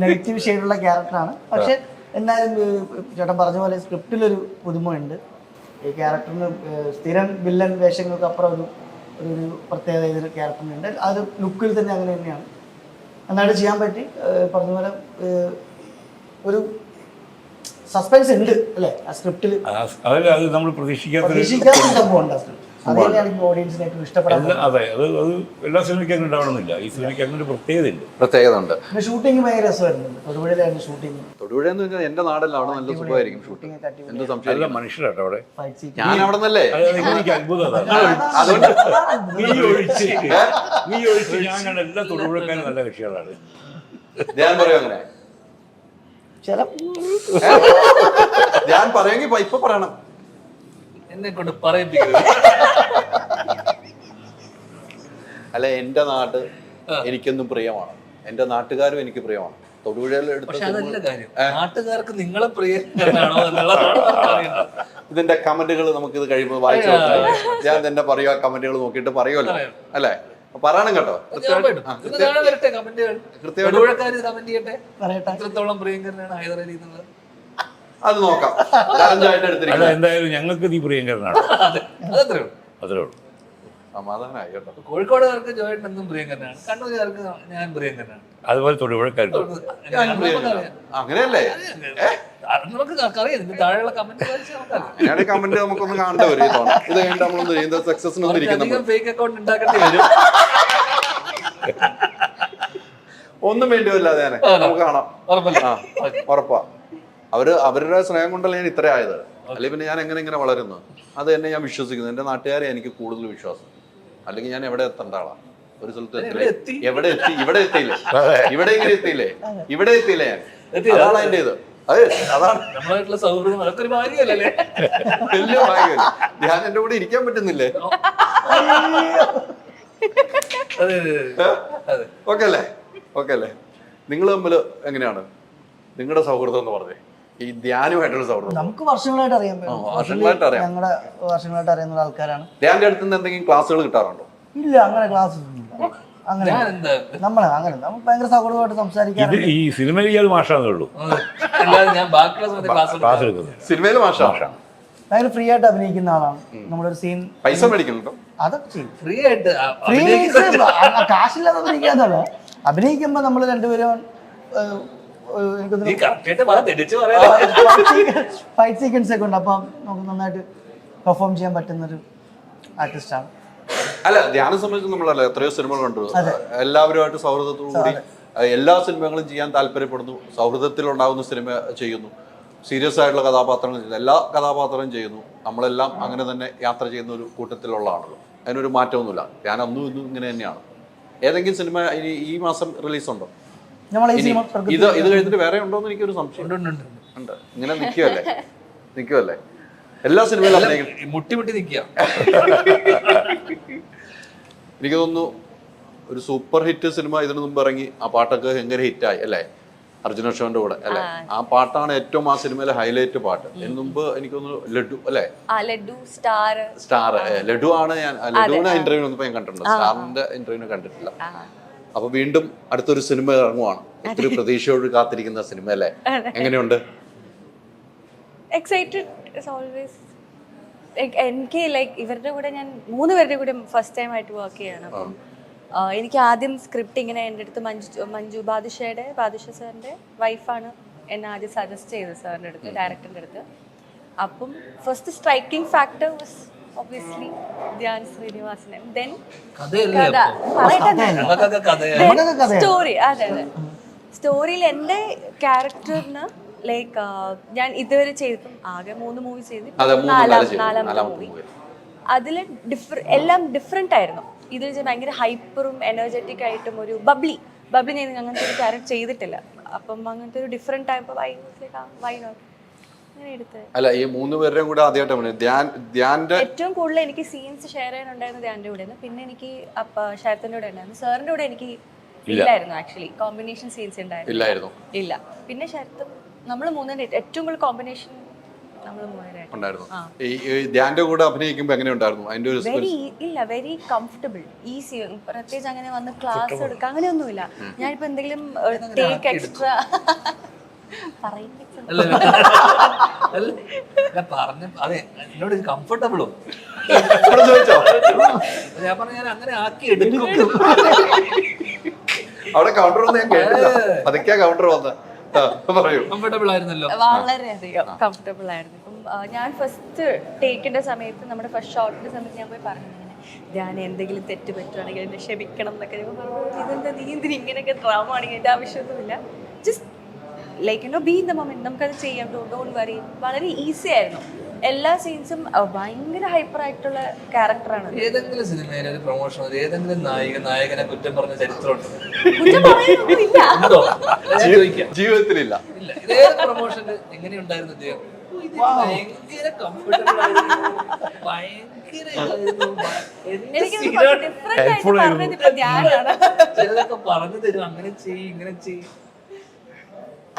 നെഗറ്റീവ് ഷെയ്ഡുള്ള ക്യാരക്ടറാണ്. പക്ഷെ എന്നാലും ചേട്ടൻ പറഞ്ഞ പോലെ സ്ക്രിപ്റ്റിലൊരു പുതുമയുണ്ട്. ഈ ക്യാരക്ടറിന് സ്ഥിരം വില്ലൻ വേഷങ്ങൾക്ക് അപ്പുറം ഒരു പ്രത്യേകത ഇതിന് ക്യാരക്ടറിനുണ്ട്. അത് ലുക്കിൽ തന്നെ അങ്ങനെ തന്നെയാണ്. നന്നായിട്ട് ചെയ്യാൻ പറ്റി. പറഞ്ഞ പോലെ ഒരു സസ്പെൻസ് ഉണ്ട് അല്ലേ ആ സ്ക്രിപ്റ്റിൽ. അതല്ല, അത് നമ്മൾ പ്രതീക്ഷിക്കാത്ത സംഭവമുണ്ട് ആ സ്ക്രിപ്റ്റ്. അത് തന്നെയാണ് എനിക്ക് ഓഡിയൻസിന് ഏറ്റവും ഇഷ്ടപ്പെടാൻ. അതെ, അത് എല്ലാ സിനിമയ്ക്കും അങ്ങനെ ഉണ്ടാവണമെന്നില്ല. ഈ സിനിമയ്ക്ക് അങ്ങനെ ഒരു പ്രത്യേകത ഉണ്ട്. പിന്നെ ഷൂട്ടിംഗ് ഭയങ്കര രസമായിരുന്നു. തൊടുപുഴയിലായിരുന്നു ഷൂട്ടിങ്. തൊടുപുഴ എന്ന് വെച്ചാൽ എന്റെ നാടല്ല, അവിടെ നല്ല സുഖമായിരിക്കും ഷൂട്ടിംഗ്. എന്ത് സംശയം, മനുഷ്യരാട്ടോ അവിടെ. ഞാൻ അവിടെ നിന്നല്ലേ. എനിക്ക് അത്ഭുതം അതുകൊണ്ട് നീ ഒഴിച്ച് ഞാൻ കണ്ട എല്ലാ തൊടുപുഴക്കാരും നല്ല കക്ഷികളാണ്. ഞാൻ പറയും അങ്ങനെ. ചില ഞാൻ പറയുമെങ്കിൽ ഇപ്പൊ പറയണം. എന്നെ കൊണ്ട് പറയിപ്പിക്കുന്നത്. അല്ല, എന്റെ നാട് എനിക്കെന്നും പ്രിയമാണ്. എന്റെ നാട്ടുകാരും എനിക്ക് പ്രിയമാണ്. തൊടുപുഴയിൽ പക്ഷെ അതല്ല കാര്യം, നാട്ടുകാർക്ക് നിങ്ങളെ പ്രിയനാണോ എന്നുള്ളതാണ് അറിയേണ്ടത്. ഇതിന്റെ കമന്റുകൾ നമുക്ക് ഇത് കഴിയുമ്പോൾ വായിച്ചു ഞാൻ തന്നെ പറയുക. കമന്റുകൾ നോക്കിയിട്ട് പറയുമല്ലോ അല്ലേ? പറയണം കേട്ടോ. വരട്ടെ കമന്റുകൾ. തൊടുപുഴക്കാര് കമന്റ് ചെയ്യട്ടെ എത്രത്തോളം പ്രിയങ്കരനാണ് ഹൈദർ അലി എന്നുള്ളത്. അത് നോക്കാം. ചലഞ്ചായിട്ട് അല്ല, എടുത്തിരിക്കുന്നത്. എന്തായാലും ഞങ്ങൾക്ക് നീ പ്രിയങ്കരനാണ്. അതത്രേ ഉള്ളൂ. അത്രേ ഉള്ളൂ. സമാധാനമായി കേട്ടോ. കോഴിക്കോടുകാർക്ക് ജോയേട്ടൻ എന്നും പ്രിയങ്കരനാണ്. കണ്ണൂരുകാർക്ക് ഞാൻ പ്രിയങ്കരനാണ്. അതുപോലെ തൊടുപുഴക്കാർക്ക് അങ്ങനെയല്ലേ? നമുക്ക് അറിയാം. ഇതിന്റെ താഴെയുള്ള കമന്റ് അങ്ങനെയാണ് കമന്റ് നമുക്കൊന്ന് കാണേണ്ടി വരും. ഇത് കഴിഞ്ഞിട്ട് നമ്മളൊന്ന് ചെയ്യുന്നത് സക്സസിനൊന്നും ഇരിക്കുന്നു. ഫേക്ക് അക്കൗണ്ട് ഉണ്ടാക്കേണ്ടി വരും. ഒന്നും വേണ്ടി വരില്ല. അതെ, നമുക്ക് കാണാം. ഉറപ്പാ. അവരുടെ സ്നേഹം കൊണ്ടല്ലേ ഞാൻ ഇത്ര ആയത്. അല്ലെങ്കിൽ പിന്നെ ഞാൻ എങ്ങനെ വളരുന്നു അത് തന്നെ ഞാൻ വിശ്വസിക്കുന്നു. എൻ്റെ നാട്ടുകാരെ എനിക്ക് കൂടുതൽ വിശ്വാസം. അല്ലെങ്കിൽ ഞാൻ എവിടെ എത്തേണ്ട ആളാ. ഒരു സ്ഥലത്ത് എത്തില്ലേ? എവിടെ എത്തി? ഇവിടെ എത്തിയില്ലേ? ഇവിടെ എങ്ങനെ എത്തിയില്ലേ? ഇവിടെ എത്തിയില്ലേ? ഞാൻ അതാണ് എൻ്റെ ഇത്. അതാണ് നമ്മളായിട്ടുള്ള സൗഹൃദം. അതൊക്കെ ഒരു ഭാഗ്യമല്ലേ? വലിയ ഭാഗ്യമല്ലേ? ഞാൻ എൻ്റെ കൂടെ ഇരിക്കാൻ പറ്റുന്നില്ലേ? ഓക്കെ അല്ലേ? ഓക്കെ അല്ലേ? നിങ്ങൾ തമ്മിൽ എങ്ങനെയാണ് നിങ്ങളുടെ സൗഹൃദം എന്ന് പറഞ്ഞേ? ഈ ധ്യാനുമായിട്ടുള്ള സൗഹൃദം നമുക്ക് വർഷങ്ങളായിട്ട് അറിയാം. വർഷങ്ങളായിട്ട് അറിയാം. ഞങ്ങളുടെ വർഷങ്ങളായിട്ട് അറിയുന്ന ആൾക്കാരാണ്. ധ്യാന്റെ അടുത്ത് നിന്ന് എന്തെങ്കിലും ക്ലാസ്സുകൾ കിട്ടാറുണ്ടോ? ഇല്ല, അങ്ങനെ ക്ലാസ് അങ്ങനെ നമ്മൾ ഭയങ്കര സൗഹൃദമായിട്ട് സംസാരിക്കാറുണ്ട്. ഈ സിനിമയിൽ ഇയാൾ മാഷാന്നേ ഉള്ളൂ. ഞാൻ ബാക്കിയുള്ള ക്ലാസ് എടുക്കുന്നത് സിനിമയിൽ മാഷാണ്. ഭയങ്കര ഫ്രീ ആയിട്ട് അഭിനയിക്കുന്ന ആളാണ്. നമ്മളൊരു സീൻ പൈസ മേടിക്കുന്നുണ്ടോ? അതൊക്കെ ചെയ്യും. ഫ്രീ ആയിട്ട് കാശില്ലാതെ അഭിനയിക്കാന്നല്ല. അഭിനയിക്കുമ്പോ നമ്മൾ രണ്ടുപേരും ഫൈറ്റ് സീക്വൻസ് ഒക്കെ ഉണ്ട്. അപ്പൊ നമുക്ക് നന്നായിട്ട് പെർഫോം ചെയ്യാൻ പറ്റുന്നൊരു ആർട്ടിസ്റ്റാണ്. അല്ല, ധ്യാനം സംബന്ധിച്ച് നമ്മളല്ല എത്രയോ സിനിമകൾ കണ്ടു. എല്ലാവരുമായിട്ട് സൗഹൃദത്തോടുകൂടി എല്ലാ സിനിമകളും ചെയ്യാൻ താല്പര്യപ്പെടുന്നു. സൗഹൃദത്തിലുണ്ടാകുന്ന സിനിമ ചെയ്യുന്നു. സീരിയസ് ആയിട്ടുള്ള കഥാപാത്രങ്ങൾ ചെയ്യുന്നു. എല്ലാ കഥാപാത്രവും ചെയ്യുന്നു. നമ്മളെല്ലാം അങ്ങനെ തന്നെ യാത്ര ചെയ്യുന്ന ഒരു കൂട്ടത്തിലുള്ളതാണല്ലോ. അതിനൊരു മാറ്റമൊന്നുമില്ല. ഞാൻ അന്നും ഇന്നും ഇങ്ങനെ തന്നെയാണ്. ഏതെങ്കിലും സിനിമ ഇനി ഈ മാസം റിലീസുണ്ടോ? ഇത് കഴിഞ്ഞിട്ട് വേറെ ഉണ്ടോന്ന് എനിക്കൊരു സംശയം ഉണ്ട്. ഇങ്ങനെ നിൽക്കുവല്ലേ എല്ലാ സിനിമയിലും അഭിനയിക്കും. മുട്ടി നിൽക്കുക. എനിക്ക് തോന്നുന്നു ഒരു സൂപ്പർ ഹിറ്റ് സിനിമ ഇതിനു മുമ്പ് ഇറങ്ങി. ആ പാട്ടൊക്കെ ഭയങ്കര ഹിറ്റായി അല്ലേ? അർജുന അശോകന്റെ കൂടെ അല്ലേ? ആ പാട്ടാണ് ഏറ്റവും ആ സിനിമയിലെ ഹൈലൈറ്റ് പാട്ട്. ഇതിനു മുമ്പ് എനിക്ക് തോന്നുന്നു ലഡു അല്ലേ? സ്റ്റാർ ലഡു ആണ്. ഞാൻ ലഡുവിന്റെ ഇന്റർവ്യൂ ഒന്നും ഞാൻ കണ്ടിട്ടുണ്ട്. സ്റ്റാറിന്റെ ഇന്റർവ്യൂ കണ്ടിട്ടില്ല. അപ്പൊ വീണ്ടും അടുത്തൊരു സിനിമ ഇറങ്ങുവാണ്. ഒത്തിരി പ്രതീക്ഷയോട് കാത്തിരിക്കുന്ന സിനിമ അല്ലേ? എങ്ങനെയുണ്ട്? എനിക്ക് ഇവരുടെ കൂടെ ഞാൻ 3 പേരുടെ കൂടെ ഫസ്റ്റ് ടൈം ആയിട്ട് വർക്ക് ചെയ്യാണ്. അപ്പം എനിക്ക് ആദ്യം സ്ക്രിപ്റ്റ് ഇങ്ങനെ എൻ്റെ അടുത്ത് മഞ്ജു ബാദുഷ സാറിൻ്റെ വൈഫാണ് എന്നെ ആദ്യം സജസ്റ്റ് ചെയ്തത് സാറിൻ്റെ അടുത്ത്, ഡയറക്ടറിൻ്റെ അടുത്ത്. അപ്പം first striking factor was obviously Dhyan Sreenivasan. then story. അതെ സ്റ്റോറിയിൽ എൻ്റെ ക്യാരക്ടറിന് ലൈക്ക് ഞാൻ ഇതുവരെ ചെയ്തിട്ടും ആകെ 3 മൂവി ചെയ്തു. നാലാമത്തെ മൂവി. അതിൽ എല്ലാം ഡിഫറെൻ്റ് ആയിരുന്നു. ഇതിൽ ഭയങ്കര ഹൈപ്പറും എനർജറ്റിക് ആയിട്ടും ഒരു ബബ്ലി ഞാൻ അങ്ങനത്തെ ഒരു ക്യാരക്ടർ ചെയ്തിട്ടില്ല. അപ്പം അങ്ങനത്തെ ഒരു ഡിഫറെന്റ് ടൈപ്പ് വൈ നോട്ട് അങ്ങനെ എടുത്തത്. അല്ല ഈ 3 പേരുടെയും കൂടെ ആദ്യമായിട്ടാണ് ധ്യാന്റെ ഏറ്റവും കൂടുതൽ എനിക്ക് സീൻസ് ഷെയർ ചെയ്യാനുണ്ടായിരുന്നത് ധ്യാൻ്റെ കൂടെ, പിന്നെ എനിക്ക് ശരത്തിന്റെ കൂടെ ഉണ്ടായിരുന്നു. സാറിന്റെ കൂടെ എനിക്ക് ഇല്ലായിരുന്നു ആക്ച്വലി, കോമ്പിനേഷൻ സീൻസ് ഇല്ലായിരുന്നു. ഇല്ല. പിന്നെ ശരത്തും നമ്മൾ മൂന്നിന്റെ ഏറ്റവും കൂടുതൽ കോമ്പിനേഷൻ നമ്മൾ മൂന്നുപേരായിരുന്നു. ഉണ്ടായിരുന്നു. ഈ ധ്യാന്റെ കൂടെ അഭിനയിക്കുമ്പോൾ എങ്ങനെ ഉണ്ടായിരുന്നു അതിന്റെ ഒരു വെരി കംഫർട്ടബിൾ, ഈസി. പ്രത്യേകിച്ച് അങ്ങനെ വന്ന് ക്ലാസ് എടുക്കുക അങ്ങനെയൊന്നുമില്ല. ഞാനിപ്പോ എന്തെങ്കിലും ടേക്ക് എക്സ്ട്രാ പറഞ്ഞ അതെ എന്നോട് കംഫർട്ടബിളോ ചോദിച്ചോ? ഞാൻ പറഞ്ഞ ഞാൻ അങ്ങനെ ആക്കി എടുക്കും. അവിടെ കൗണ്ടർ വന്ന് ഞാൻ കേട്ടില്ല, അതൊക്കെയാ കൗണ്ടർ വന്ന. പറയൂ. കംഫർട്ടബിൾ ആയിരുന്നല്ലോ. വളരെയധികം കംഫർട്ടബിൾ ആയിരുന്നു. ഇപ്പം ഞാൻ ഫസ്റ്റ് ടേക്കിന്റെ സമയത്ത്, നമ്മുടെ ഫസ്റ്റ് ഷോട്ടിന്റെ സമയത്ത് ഞാൻ പോയി പറഞ്ഞു, ഞാൻ എന്തെങ്കിലും തെറ്റ് പറ്റുവാണെങ്കിൽ എന്നെ ക്ഷമിക്കണം എന്നൊക്കെ. ഇതെന്താ നീ എന്തിന് ഇങ്ങനെയൊക്കെ ഡ്രാമ ആണെങ്കിൽ എൻ്റെ ആവശ്യമൊന്നുമില്ല, just like be in the moment, നമുക്കത് ചെയ്യാം, ഡോണ്ട് വറി. വളരെ ഈസി ആയിരുന്നു. എല്ലാ സീൻസും ഭയങ്കര ഹൈപ്പർ ആയിട്ടുള്ള ക്യാരക്ടറാണ്. ഏതെങ്കിലും സിനിമയിൽ ഒരു പ്രൊമോഷൻ ഏതെങ്കിലും നായകനെ കുറ്റം പറഞ്ഞ ചരിത്രമുണ്ടോ? ജീവിതത്തിലില്ല. ഇല്ല. ഇതേത് പ്രൊമോഷന് എങ്ങനെയുണ്ടായിരുന്നു അദ്ദേഹം? ഭയങ്കര കംഫർട്ടബിൾ ആയിരുന്നു, ഭയങ്കര ചിലതൊക്കെ പറഞ്ഞു തരും, അങ്ങനെ ചെയ്യും ഇങ്ങനെ ചെയ്യും.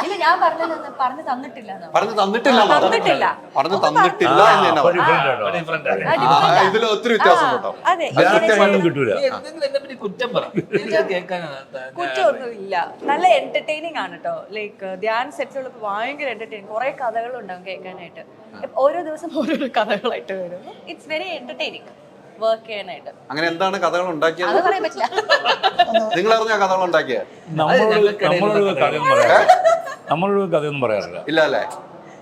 ഇല്ല, ഞാൻ പറഞ്ഞു തന്നിട്ടില്ല എന്ന് തന്നെ ഇതിൽ ഒത്തിരി വ്യത്യാസം കേട്ടോ. അതെ, കിട്ടൂല. എന്തെങ്കിലും എന്നെ പറ്റി കുറ്റം പറ, എനിക്ക് കേൾക്കാനാണ്. കുറ്റമൊന്നുമില്ല, നല്ല എന്റർടൈനിങ് ആണ് കേട്ടോ. ലൈക്ക് ധ്യാൻ സെറ്റിലുള്ളപ്പോൾ ഭയങ്കര എന്റർടൈനിങ്, കുറെ കഥകളുണ്ടാവും കേൾക്കാനായിട്ട്. ഓരോ ദിവസം ഓരോരോ കഥകളായിട്ട് വരും. ഇറ്റ്സ് വെരി എന്റർടൈനിങ് വർക്ക് ചെയ്യാനായിട്ട്. അങ്ങനെ എന്താണ് കഥകൾ ഉണ്ടാക്കിയത്? അത് പറയാൻ പറ്റില്ല. നിങ്ങൾ അറിഞ്ഞ കഥകൾ ഉണ്ടാക്കിയത്? നമ്മളൊരു കഥയൊന്നും പറയാറില്ല. ഇല്ല അല്ലേ?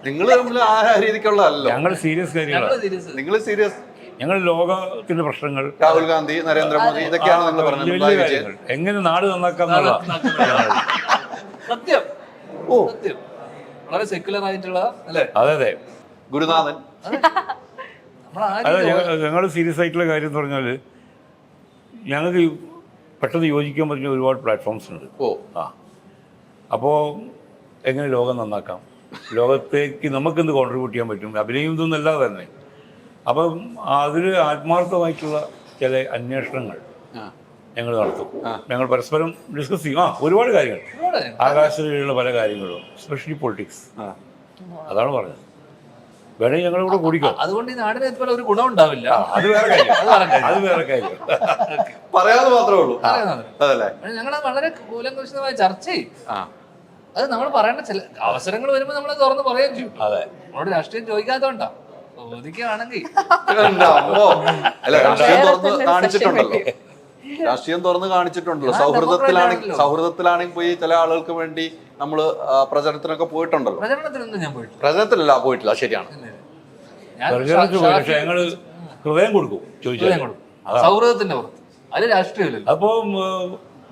നിങ്ങൾ തമ്മിൽ ആ രീതിക്കുള്ളതല്ലോ. ഞങ്ങൾ സീരിയസ് കാര്യങ്ങളാണ്. നിങ്ങൾ സീരിയസ്. ഞങ്ങൾ ലോകത്തിന്റെ പ്രശ്നങ്ങൾ, രാഹുൽ ഗാന്ധി, നരേന്ദ്രമോദി, ഇതൊക്കെയാണ് നിങ്ങൾ പറഞ്ഞത്. എങ്ങനെ നാട് നന്നാക്കാന്നുള്ള സത്യം. സത്യം. വളരെ സെക്യുലർ ആയിട്ടുള്ള അല്ലേ? അതെ അതെ. ഗുരുനാഥൻ. അതെ, ഞങ്ങൾ സീരിയസ് ആയിട്ടുള്ള കാര്യം എന്ന് പറഞ്ഞാൽ ഞങ്ങൾക്ക് പെട്ടെന്ന് യോജിക്കാൻ പറ്റുന്ന ഒരുപാട് പ്ലാറ്റ്ഫോംസ് ഉണ്ട്. അപ്പോൾ എങ്ങനെ ലോകം നന്നാക്കാം, ലോകത്തേക്ക് നമുക്കെന്ത് കോൺട്രിബ്യൂട്ട് ചെയ്യാൻ പറ്റും, അഭിനയിക്കുന്നതല്ലാതെ തന്നെ. അപ്പം അതിൽ ആത്മാർത്ഥമായിട്ടുള്ള ചില അന്വേഷണങ്ങൾ ഞങ്ങൾ നടത്തും. ഞങ്ങൾ പരസ്പരം ഡിസ്കസ് ചെയ്യും. ഒരുപാട് കാര്യങ്ങൾ, ആകാശത്തിലുള്ള പല കാര്യങ്ങളും, എസ്പെഷ്യലി പൊളിറ്റിക്സ്. അതാണ് പറഞ്ഞത്. വേണമെങ്കിൽ ഞങ്ങളുടെ കൂടെ കൂടിക്കോ. അതുകൊണ്ട് ഈ നാടിന് ഇതുപോലെ ഒരു ഗുണം ഉണ്ടാവില്ല. അത് വേറെ കാര്യം. അത് വേറെ കാര്യം. പറയാതെ മാത്രമേ ഉള്ളൂ. ഞങ്ങളത് വളരെ കൂലംകുശലമായി ചർച്ച ചെയ്യും. അത് നമ്മൾ പറയേണ്ട ചില അവസരങ്ങൾ വരുമ്പോൾ നമ്മൾ തുറന്ന് പറയുകയും ചെയ്യും. അതെ, നമ്മളോട് രാഷ്ട്രീയം ചോദിക്കാത്തോണ്ടാ, ചോദിക്കുകയാണെങ്കിൽ രാഷ്ട്രീയം തുറന്ന് കാണിച്ചിട്ടുണ്ടല്ലോ. സൗഹൃദത്തിലാണെങ്കിൽ പോയി ചില ആളുകൾക്ക് വേണ്ടി നമ്മള് പ്രചരണത്തിനൊക്കെ പോയിട്ടുണ്ടല്ലോ. പ്രചരണത്തിനൊന്നും ഞാൻ പോയിട്ടില്ല. പ്രചരണത്തിലല്ല പോയിട്ടില്ല, ശരിയാണ്. ഞങ്ങള് ഹൃദയം കൊടുക്കും, ചോദിച്ചാൽ സൗഹൃദത്തിന്റെ പുറത്ത്. അത് രാഷ്ട്രീയമില്ലല്ലോ. അപ്പോൾ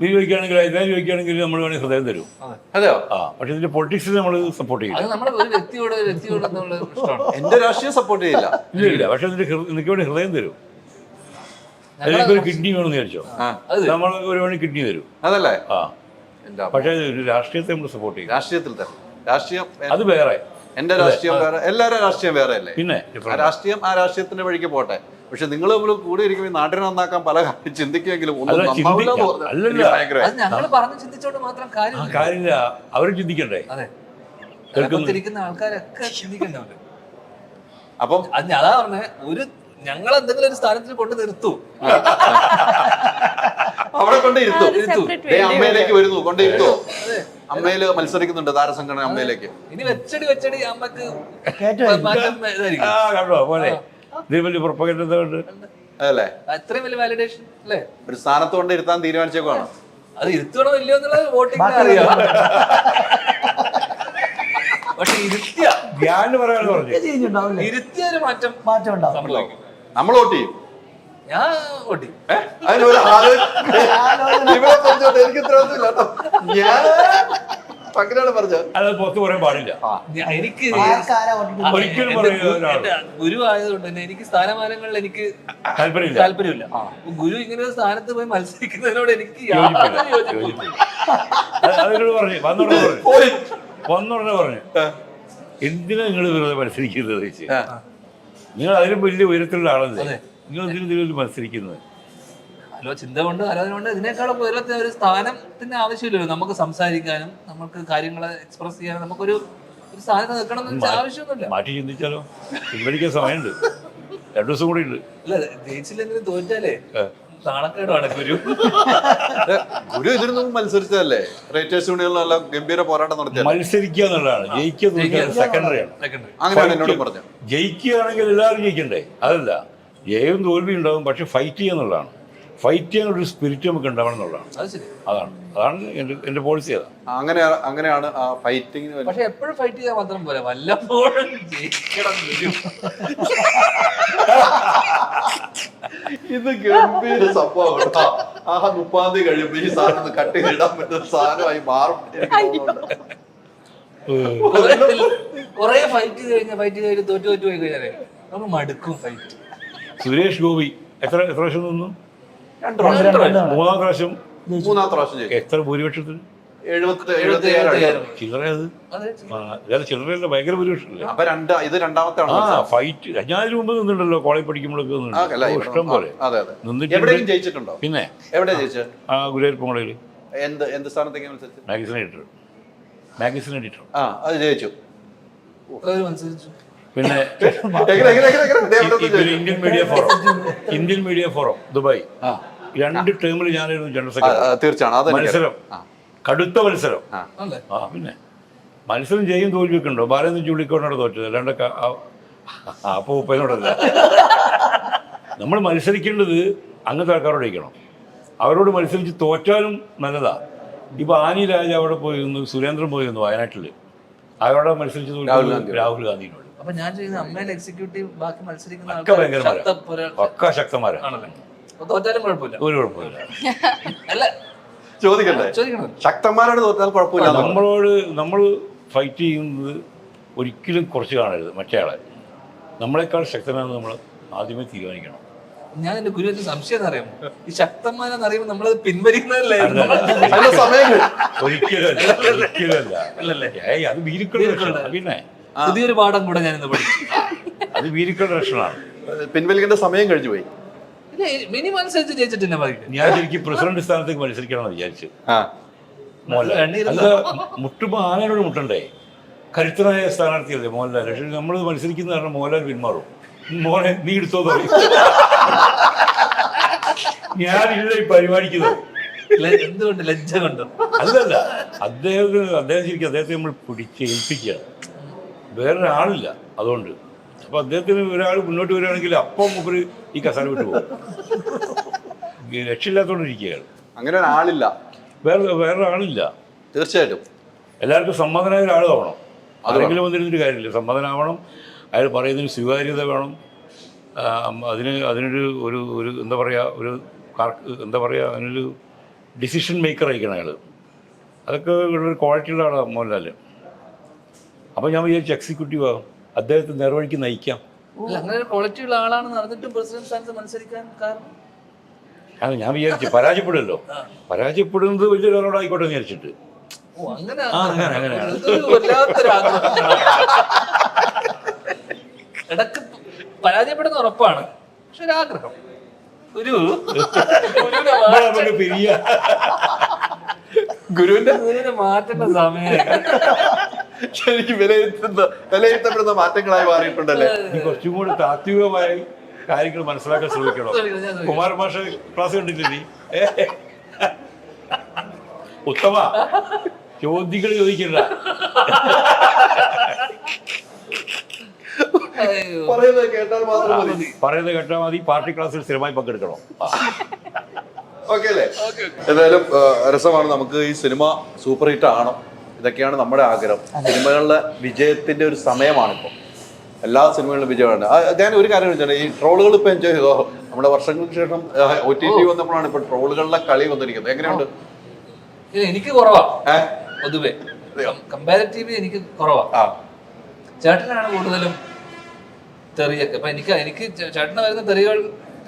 നീ ചോദിക്കുകയാണെങ്കിൽ, ഞാൻ ചോദിക്കുകയാണെങ്കിൽ നമ്മൾ വേണമെങ്കിൽ ഹൃദയം തരും. അതെയോ? പക്ഷെ ഇതിന്റെ പൊളിറ്റിക്സ് നമ്മൾ സപ്പോർട്ട് ചെയ്യും. അത് നമ്മൾ ഒരു വ്യക്തിയോട് ഇഷ്ടമാണ്. എന്റെ രാഷ്ട്രീയം സപ്പോർട്ട് ചെയ്യില്ല. ഇല്ല, പക്ഷെ നിനക്ക് വേണ്ടി ഹൃദയം തരും. എനിക്കൊരു കിഡ്നി വേണമെന്ന് വിചാരിച്ചോ, നമ്മൾ ഒരു വേണമെങ്കിൽ കിഡ്നി തരും. അതല്ലേ? പക്ഷെ രാഷ്ട്രീയത്തെ നമ്മൾ സപ്പോർട്ട് ചെയ്യും. രാഷ്ട്രീയത്തിൽ തരും. രാഷ്ട്രീയം അത് വേറെ, എന്റെ രാഷ്ട്രീയം വേറെ, എല്ലാവരും രാഷ്ട്രീയം വേറെ അല്ലേ? പിന്നെ രാഷ്ട്രീയം ആ രാഷ്ട്രീയത്തിന്റെ വഴിക്ക് പോട്ടെ. പക്ഷെ നിങ്ങൾ നമ്മൾ കൂടെ ഇരിക്കുമ്പോൾ നാട്ടിനെ നന്നാക്കാൻ പല കാര്യം ചിന്തിക്കുമെങ്കിലും ഞങ്ങൾ പറഞ്ഞ് ചിന്തിച്ചോണ്ട് മാത്രം കാര്യമില്ല. അവരും ചിന്തിക്കണ്ടേ? അതെ, ഇരിക്കുന്ന ആൾക്കാരൊക്കെ ചിന്തിക്കണ്ടവര്. അപ്പം അതാ പറഞ്ഞ ഒരു ഞങ്ങൾ എന്തെങ്കിലും ഒരു സ്ഥാനത്തിൽ കൊണ്ട് നിർത്തൂ, അവിടെ കൊണ്ടിരുത്തു. അമ്മയിലേക്ക് വരുന്നു, കൊണ്ടിരുത്തോ. അമ്മയില് മത്സരിക്കുന്നുണ്ട് താരസംഘടന അമ്മയിലേക്ക്. ഇനി വെച്ചടി അമ്മക്ക് കണ്ടോ പോലെ അതല്ലേ? അത്രയും വലിയ വാലിഡേഷൻ അല്ലേ? ഒരു സ്ഥാനത്ത് കൊണ്ട് ഇരുത്താൻ തീരുമാനിച്ചേക്കാണ്. അത് ഇരുത്തണോ ഇല്ലയോ എന്നുള്ളത് വോട്ടിംഗ് അറിയാം. പക്ഷെ ഇരുത്തിയ ഒരു മാറ്റം ഉണ്ടാവും. നമ്മൾ വോട്ട് ചെയ്യും. ഞാൻ വോട്ട് എനിക്ക് ഉത്തരവാദിത്തമില്ല. അങ്ങനെയാണ് പറഞ്ഞത്. അത് പുറത്ത് പറയാൻ പാടില്ല. എനിക്ക് ആർക്കാരാ ഓട്ടിട്ട് ഒരിക്കലും പറയുക ഒരാൾ എന്റെ ഗുരു ആയതുകൊണ്ട് തന്നെ എനിക്ക് സ്ഥാനമാനങ്ങളിൽ എനിക്ക് താല്പര്യമില്ല. താല്പര്യമില്ല. അപ്പൊ ഗുരു ഇങ്ങനെ ഒരു സ്ഥാനത്ത് പോയി മത്സരിക്കുന്നതിനോട് എനിക്ക് യോജിപ്പില്ല. യാതൊരു യോജിപ്പില്ല. യോജിപ്പില്ല. അതിനോട് പറഞ്ഞു വന്നുടനെ പറഞ്ഞു എന്തിനാ നിങ്ങൾ വെറുതെ മത്സരിക്കുന്നത് ചോദിച്ചു. നിങ്ങൾ അതിലും വലിയ ഉയരത്തിലുള്ള ആളല്ലേ, നിങ്ങൾ എന്തിനും മത്സരിക്കുന്നത്? ഹലോ ചിന്ത കൊണ്ട് ആലോചന കൊണ്ട് ഇതിനേക്കാളും ഉയരത്തെ ഒരു സ്ഥാനത്തിന്റെ ആവശ്യമില്ലല്ലോ. നമുക്ക് സംസാരിക്കാനും നമുക്ക് കാര്യങ്ങളെ എക്സ്പ്രസ് ചെയ്യാനും നമുക്കൊരു ഒരു സ്ഥാനത്ത് നിൽക്കണം എന്ന് വെച്ചാൽ ആവശ്യമൊന്നുമില്ല. മാറ്റി ചിന്തിച്ചാലോ? പിൻവലിക്കാൻ സമയമുണ്ട്, 2 ദിവസം കൂടി ഉണ്ട്. അല്ല ജയിച്ചില്ലെങ്കിലും തോറ്റാലേ നാണക്കേടാണ് ഗുരു. ഗുരു ഇതിനു മത്സരിച്ചതല്ലേ, റേറ്റേഴ്സ് യൂണിയനിലെല്ലാം ഗംഭീര പോരാട്ടം നടത്തിയ. മത്സരിക്കുക എന്നുള്ളതാണ്, ജയിക്കുക സെക്കൻഡറിയാണ്. അങ്ങനെയാണ് എന്നോട് പറഞ്ഞത്. ജയിക്കുകയാണെങ്കിൽ എല്ലാവരും ജയിക്കണ്ടേ? അതല്ല, ജയവും തോൽവി ഉണ്ടാവും, പക്ഷെ ഫൈറ്റ് ചെയ്യുക എന്നുള്ളതാണ്. ഫൈറ്റ് ചെയ്യാനൊരു സ്പിരിറ്റ് നമുക്ക് ഉണ്ടാവണം എന്നുള്ളതാണ്. അത് ശരി. അതാണ് എൻ്റെ പോളിസി. അതാണ് അങ്ങനെയാണ് ആ ഫൈറ്റിങ്ങിന്. പക്ഷെ എപ്പോഴും ഫൈറ്റ് ചെയ്താൽ മാത്രം പോലെ വല്ലപ്പോഴും ജയിക്കണം ഗുരു. ഇത് ഗംഭീര സംഭവമാണ്. ആ 30-ാം തീയതി കഴിയുമ്പോ ഈ സാധനം കട്ട് ചെയ്തിടാൻ പറ്റുന്ന സാധനമായി മാറും. കൊറേ ഫൈറ്റ് ചെയ്ത് തോറ്റു പോയി കഴിഞ്ഞാലേ നമുക്ക് മടുക്കും ഫൈറ്റ്. സുരേഷ് ഗോപി എത്ര പ്രാവശ്യം നിന്നു? 2 പ്രാവശ്യം. 3-ാം പ്രാവശ്യം. 3-ാമത്തെ പ്രാവശ്യം ജയിച്ചു. എത്ര ഭൂരിപക്ഷത്തിന്? 77. ചില്ലറ അത് ചില്ലറയല്ല, ഭയങ്കര ഭൂരിപക്ഷമില്ല. അപ്പൊ ഇത് രണ്ടാമത്തെ ഫൈറ്റ് ഞാൻ ഇതിനു മുമ്പ് നിന്നിട്ടുണ്ടല്ലോ, കോളേജ് പഠിക്കുമ്പോഴൊക്കെ ഇഷ്ടം പോലെ നിന്നിട്ട്. എവിടെയും ജയിച്ചിട്ടുണ്ടോ? പിന്നെ എവിടെ ജയിച്ചത്? ഗുരുവായൂർ എന്ത് സ്ഥാനത്തേക്ക് മത്സരിച്ചു? Magazine editor. അത് ജയിച്ചു. മത്സരിച്ചു. പിന്നെ ഇന്ത്യൻ മീഡിയ ഫോറം ദുബായ് 2 ടേമിൽ ഞാനായിരുന്നു ജനറൽ സെക്രട്ടറി. തീർച്ചയാണ് മത്സരം, കടുത്ത മത്സരം. പിന്നെ മത്സരം ചെയ്യും തോൽവിയൊക്കെ ഉണ്ടോ? ബാലൊന്നും ചുള്ളിക്കോടാണ് തോറ്റത്, അല്ലാണ്ട് അപ്പൊ ഉപ്പനോടല്ല. നമ്മൾ മത്സരിക്കേണ്ടത് അങ്ങനത്തെ ആൾക്കാരോട് ഇരിക്കണം. അവരോട് മത്സരിച്ച് തോറ്റാലും നല്ലതാ. ഇപ്പൊ ആനി രാജ അവിടെ പോയിരുന്നു, സുരേന്ദ്രൻ പോയിരുന്നു വയനാട്ടില്, അവരോട് മത്സരിച്ച് രാഹുൽ ഗാന്ധിനോട്. അപ്പൊ ഞാൻ ചെയ്യുന്ന അമ്മയിലെ എക്സിക്യൂട്ടീവ് ബാക്കി മത്സരിക്കുന്ന ഒക്കെ ഭയങ്കരമാരാണ്, ഒക്കെ ശക്തന്മാരാണ്. തോറ്റാലും കുഴപ്പമില്ല, ഒരു കുഴപ്പമില്ല. അല്ല ചോദിക്കണ്ടേ? ശക്തന്മാരോട് തോറ്റാൽ കുഴപ്പമില്ല. നമ്മൾ ഫൈറ്റ് ചെയ്യുന്നത് ഒരിക്കലും കുറച്ച് കാണരുത് മറ്റേ ആളെ. നമ്മളെക്കാൾ ശക്തനാണെന്ന് നമ്മൾ ആദ്യമേ തീരുമാനിക്കണം. ഞാൻ എന്റെ ഗുരുവിന്റെ സംശയം അറിയാമോ, ഈ ശക്തന്മാരെന്ന് അറിയുമ്പോൾ നമ്മളത് പിൻവലിക്കുന്നതല്ലേ? ഒരിക്കലല്ല. അത് വീരിക്കളുടെ. പിന്നെ പുതിയൊരു പാഠം കൂടെ ഞാൻ ഇന്ന് പഠിച്ചു. അത് വീരിക്കളുടെ ലക്ഷണമാണ്. പിൻവലിക്കേണ്ട സമയം കഴിഞ്ഞു പോയി. മിനി മത്സരിച്ച് ജയിച്ചിട്ട് ഞാൻ ശരിക്കും പ്രസിഡന്റ് സ്ഥാനത്തേക്ക് മത്സരിക്കണമെന്ന് വിചാരിച്ചു. മുട്ടുമ്പോ ആനയോട് മുട്ടണ്ടേ? കരുത്തനായ സ്ഥാനാർത്ഥിയല്ലേ മോഹൻലാൽ. പക്ഷെ നമ്മൾ മത്സരിക്കുന്ന കാരണം മോഹൻലാൽ പിന്മാറും. മോനെ നീ എടുത്തോ പറയും. ഞാനില്ല ഈ പരിപാടിക്കുന്നത്. എന്തുകൊണ്ട്? ലജ്ജ കൊണ്ടോ? അല്ലല്ല, അദ്ദേഹം ശരിക്കും അദ്ദേഹത്തെ നമ്മൾ പിടിച്ചേൽപ്പിക്കുകയാണ്. വേറൊരാളില്ല അതുകൊണ്ട്. അപ്പൊ അദ്ദേഹത്തിന് ഒരാൾ മുന്നോട്ട് വരികയാണെങ്കിൽ അപ്പം മുമ്പ് ഈ കസാര വിട്ടു പോകും. രക്ഷയില്ലാത്തോണ്ടിരിക്കുകയാണ്. അങ്ങനെ ഒരാളില്ല, വേറൊരാളില്ല. തീർച്ചയായിട്ടും എല്ലാവർക്കും സമ്മതനായ ഒരാൾ ആവണം. ആരെങ്കിലും വന്നിരുന്നൊരു കാര്യമില്ല, സമ്മതനാവണം. അയാൾ പറയുന്നതിന് സ്വീകാര്യത വേണം. അതിനൊരു ഒരു എന്താ പറയുക അതിനൊരു ഡിസിഷൻ മേക്കർ ആയിരിക്കണം അയാൾ. അതൊക്കെ ഉള്ളൊരു ക്വാളിറ്റിയുള്ള ആളാണ് മോഹൻലാൽ. അപ്പോൾ ഞാൻ വിചാരിച്ചു എക്സിക്യൂട്ടീവ് ആകും, അദ്ദേഹത്തെ നേർവഴിക്ക് നയിക്കാം. അങ്ങനെ ഒരു ക്വാളിറ്റി ഉള്ള ആളാണെന്ന് അറിഞ്ഞിട്ടും പ്രസിഡന്റ് സ്ഥാനത്ത് മത്സരിക്കാൻ കാരണം അത് ഞാൻ വിചാരിച്ചു പരാജയപ്പെടുമല്ലോ. പരാജയപ്പെടുന്നത് വലിയൊരാളോടായിക്കോട്ടെ എന്ന് വിചാരിച്ചിട്ട്. ഇടക്ക് പരാജയപ്പെടുന്ന ഉറപ്പാണ്, പക്ഷെ ഒരാഗ്രഹം ഗുരുവിന്റെ മാറ്റേണ്ട സമയം ശരിക്കും വിലയിരുത്തപ്പെടുന്ന മാറ്റങ്ങളായി മാറിയിട്ടുണ്ടല്ലേ. കുറച്ചും കൂടി താത്വികമായി കാര്യങ്ങൾ മനസ്സിലാക്കാൻ ശ്രമിക്കണം. കുമാര ഭാഷ ക്ലാസ് കണ്ടില്ലേ നീ? ഉത്തമ ചോദ്യങ്ങൾ ചോദിക്കണ്ട, പറയുന്നത് കേട്ടാൽ മാത്രം മതി. പറയുന്നത് കേട്ടാൽ മതി. പാർട്ടി ക്ലാസ്സിൽ സ്ഥിരമായി പങ്കെടുക്കണം. ഓക്കെ അല്ലേ? എന്തായാലും രസമാണ്. നമുക്ക് ഈ സിനിമ സൂപ്പർ ഹിറ്റ് ആണോ, ഇതൊക്കെയാണ് നമ്മുടെ ആഗ്രഹം. സിനിമകളുടെ വിജയത്തിന്റെ ഒരു സമയമാണിപ്പോൾ. എല്ലാ സിനിമകളിലും വിജയമാണ്. ഞാൻ ഒരു കാര്യം ചോദിച്ചാൽ, ഈ ട്രോളുകൾ ഇപ്പൊ എൻജോയ് ചെയ്തോ? നമ്മുടെ വർഷങ്ങൾക്ക് ശേഷം OTT വന്നപ്പോഴാണ് ഇപ്പൊ ട്രോളുകളുടെ കളി വന്നിരിക്കുന്നത്. എങ്ങനെയുണ്ട്? എനിക്ക് കുറവാ പൊതുവെ. കമ്പാരിറ്റീവ്ലി എനിക്ക് കുറവാണ്. ആ ചേട്ടനാണ് കൂടുതലും തെറിയൊക്കെ. അപ്പൊ എനിക്ക് ചേട്ടന് വരുന്ന തെറികൾ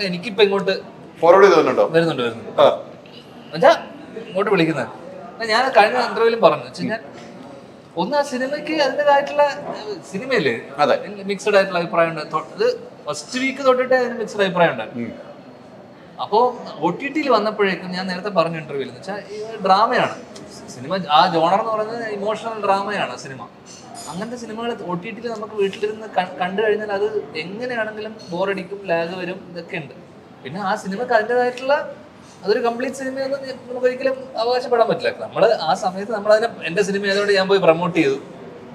എനിക്കിപ്പോ ഇങ്ങോട്ട് ഫോർവേഡ് ചെയ്തോന്നുണ്ടോ? വരുന്നുണ്ട്. എന്നുവെച്ചാ ഇങ്ങോട്ട് വിളിക്കുന്നത്. ഞാൻ കഴിഞ്ഞ ഇന്റർവ്യൂവിലും പറഞ്ഞു വെച്ചാൽ ഒന്ന് ആ സിനിമയ്ക്ക് അതിൻ്റെതായിട്ടുള്ള സിനിമയില് അതെ മിക്സഡ് ആയിട്ടുള്ള അഭിപ്രായം ഉണ്ട്. ഇത് ഫസ്റ്റ് വീക്ക് തൊട്ടിട്ട് അതിന് മിക്സഡ് അഭിപ്രായം ഉണ്ടായിരുന്നു. അപ്പോൾ OTT വന്നപ്പോഴേക്കും ഞാൻ നേരത്തെ പറഞ്ഞ ഇന്റർവ്യൂവിൽ എന്ന് വെച്ചാൽ ഡ്രാമയാണ് സിനിമ. ആ ജോണർ എന്ന് പറയുന്നത് ഇമോഷണൽ ഡ്രാമയാണ് സിനിമ. അങ്ങനത്തെ സിനിമകൾ OTT നമുക്ക് വീട്ടിലിരുന്ന് കണ്ടു കഴിഞ്ഞാൽ അത് എങ്ങനെയാണെങ്കിലും ബോറടിക്കും, ലാഗ് വരും, ഇതൊക്കെ ഉണ്ട്. പിന്നെ ആ സിനിമക്ക് അതിൻ്റെതായിട്ടുള്ള അതൊരു കംപ്ലീറ്റ് സിനിമയൊന്നും നമുക്ക് ഒരിക്കലും അവകാശപ്പെടാൻ പറ്റില്ല. നമ്മൾ ആ സമയത്ത് നമ്മളതിനെ എൻ്റെ സിനിമ ആയതുകൊണ്ട് ഞാൻ പോയി പ്രൊമോട്ട് ചെയ്തു.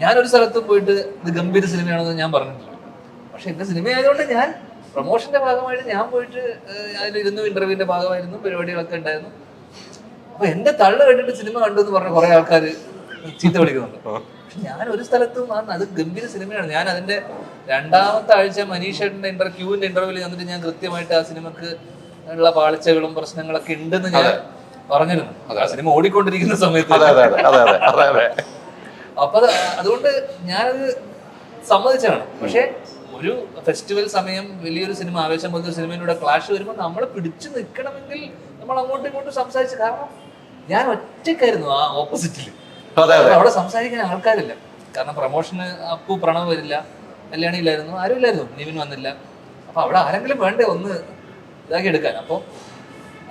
ഞാനൊരു സ്ഥലത്തും പോയിട്ട് ഇത് ഗംഭീര സിനിമയാണെന്ന് ഞാൻ പറഞ്ഞിട്ടില്ല. പക്ഷെ എൻ്റെ സിനിമ ആയതുകൊണ്ട് ഞാൻ പ്രൊമോഷന്റെ ഭാഗമായിട്ട് ഞാൻ പോയിട്ട് അതിലിരുന്നു, ഇന്റർവ്യൂവിന്റെ ഭാഗമായിരുന്നു, പരിപാടികളൊക്കെ ഉണ്ടായിരുന്നു. അപ്പൊ എന്റെ തള്ളു കണ്ടിട്ട് സിനിമ കണ്ടു എന്ന് പറഞ്ഞ കുറെ ആൾക്കാർ ചീത്ത വിളിക്കുന്നുണ്ട്. പക്ഷെ ഞാൻ ഒരു സ്ഥലത്തും അത് ഗംഭീര സിനിമയാണ്. ഞാൻ അതിന്റെ 2ാമത്തെ ആഴ്ച മനീഷേട്ടന്റെ ക്യൂവിന്റെ ഇന്റർവ്യൂവിൽ വന്നിട്ട് ഞാൻ കൃത്യമായിട്ട് ആ സിനിമക്ക് ഉള്ള പാളിച്ചകളും പ്രശ്നങ്ങളൊക്കെ ഉണ്ടെന്ന് ഞാൻ പറഞ്ഞിരുന്നു. ആ സിനിമ ഓടിക്കൊണ്ടിരിക്കുന്ന സമയത്ത്. അപ്പൊ അതുകൊണ്ട് ഞാനത് സമ്മതിച്ചാണ്. പക്ഷെ ഒരു ഫെസ്റ്റിവൽ സമയം വലിയൊരു സിനിമ, ആവേശം പോലത്തെ സിനിമയിലൂടെ ക്ലാഷ് വരുമ്പോൾ നമ്മൾ പിടിച്ചു നിൽക്കണമെങ്കിൽ നമ്മൾ അങ്ങോട്ടും ഇങ്ങോട്ടും സംസാരിച്ചു. കാരണം ഞാൻ ഒറ്റയ്ക്കായിരുന്നു ആ ഓപ്പോസിറ്റിൽ. അവിടെ സംസാരിക്കാൻ ആൾക്കാരില്ല. കാരണം പ്രൊമോഷന് അപ്പു പ്രണവ് വരില്ല, കല്യാണിയില്ലായിരുന്നു, ആരും ഇല്ലായിരുന്നു, നിവിൻ വന്നില്ല. അപ്പൊ അവിടെ ആരെങ്കിലും വേണ്ടേ ഒന്ന് ഇതാക്കി എടുക്കാൻ. അപ്പോൾ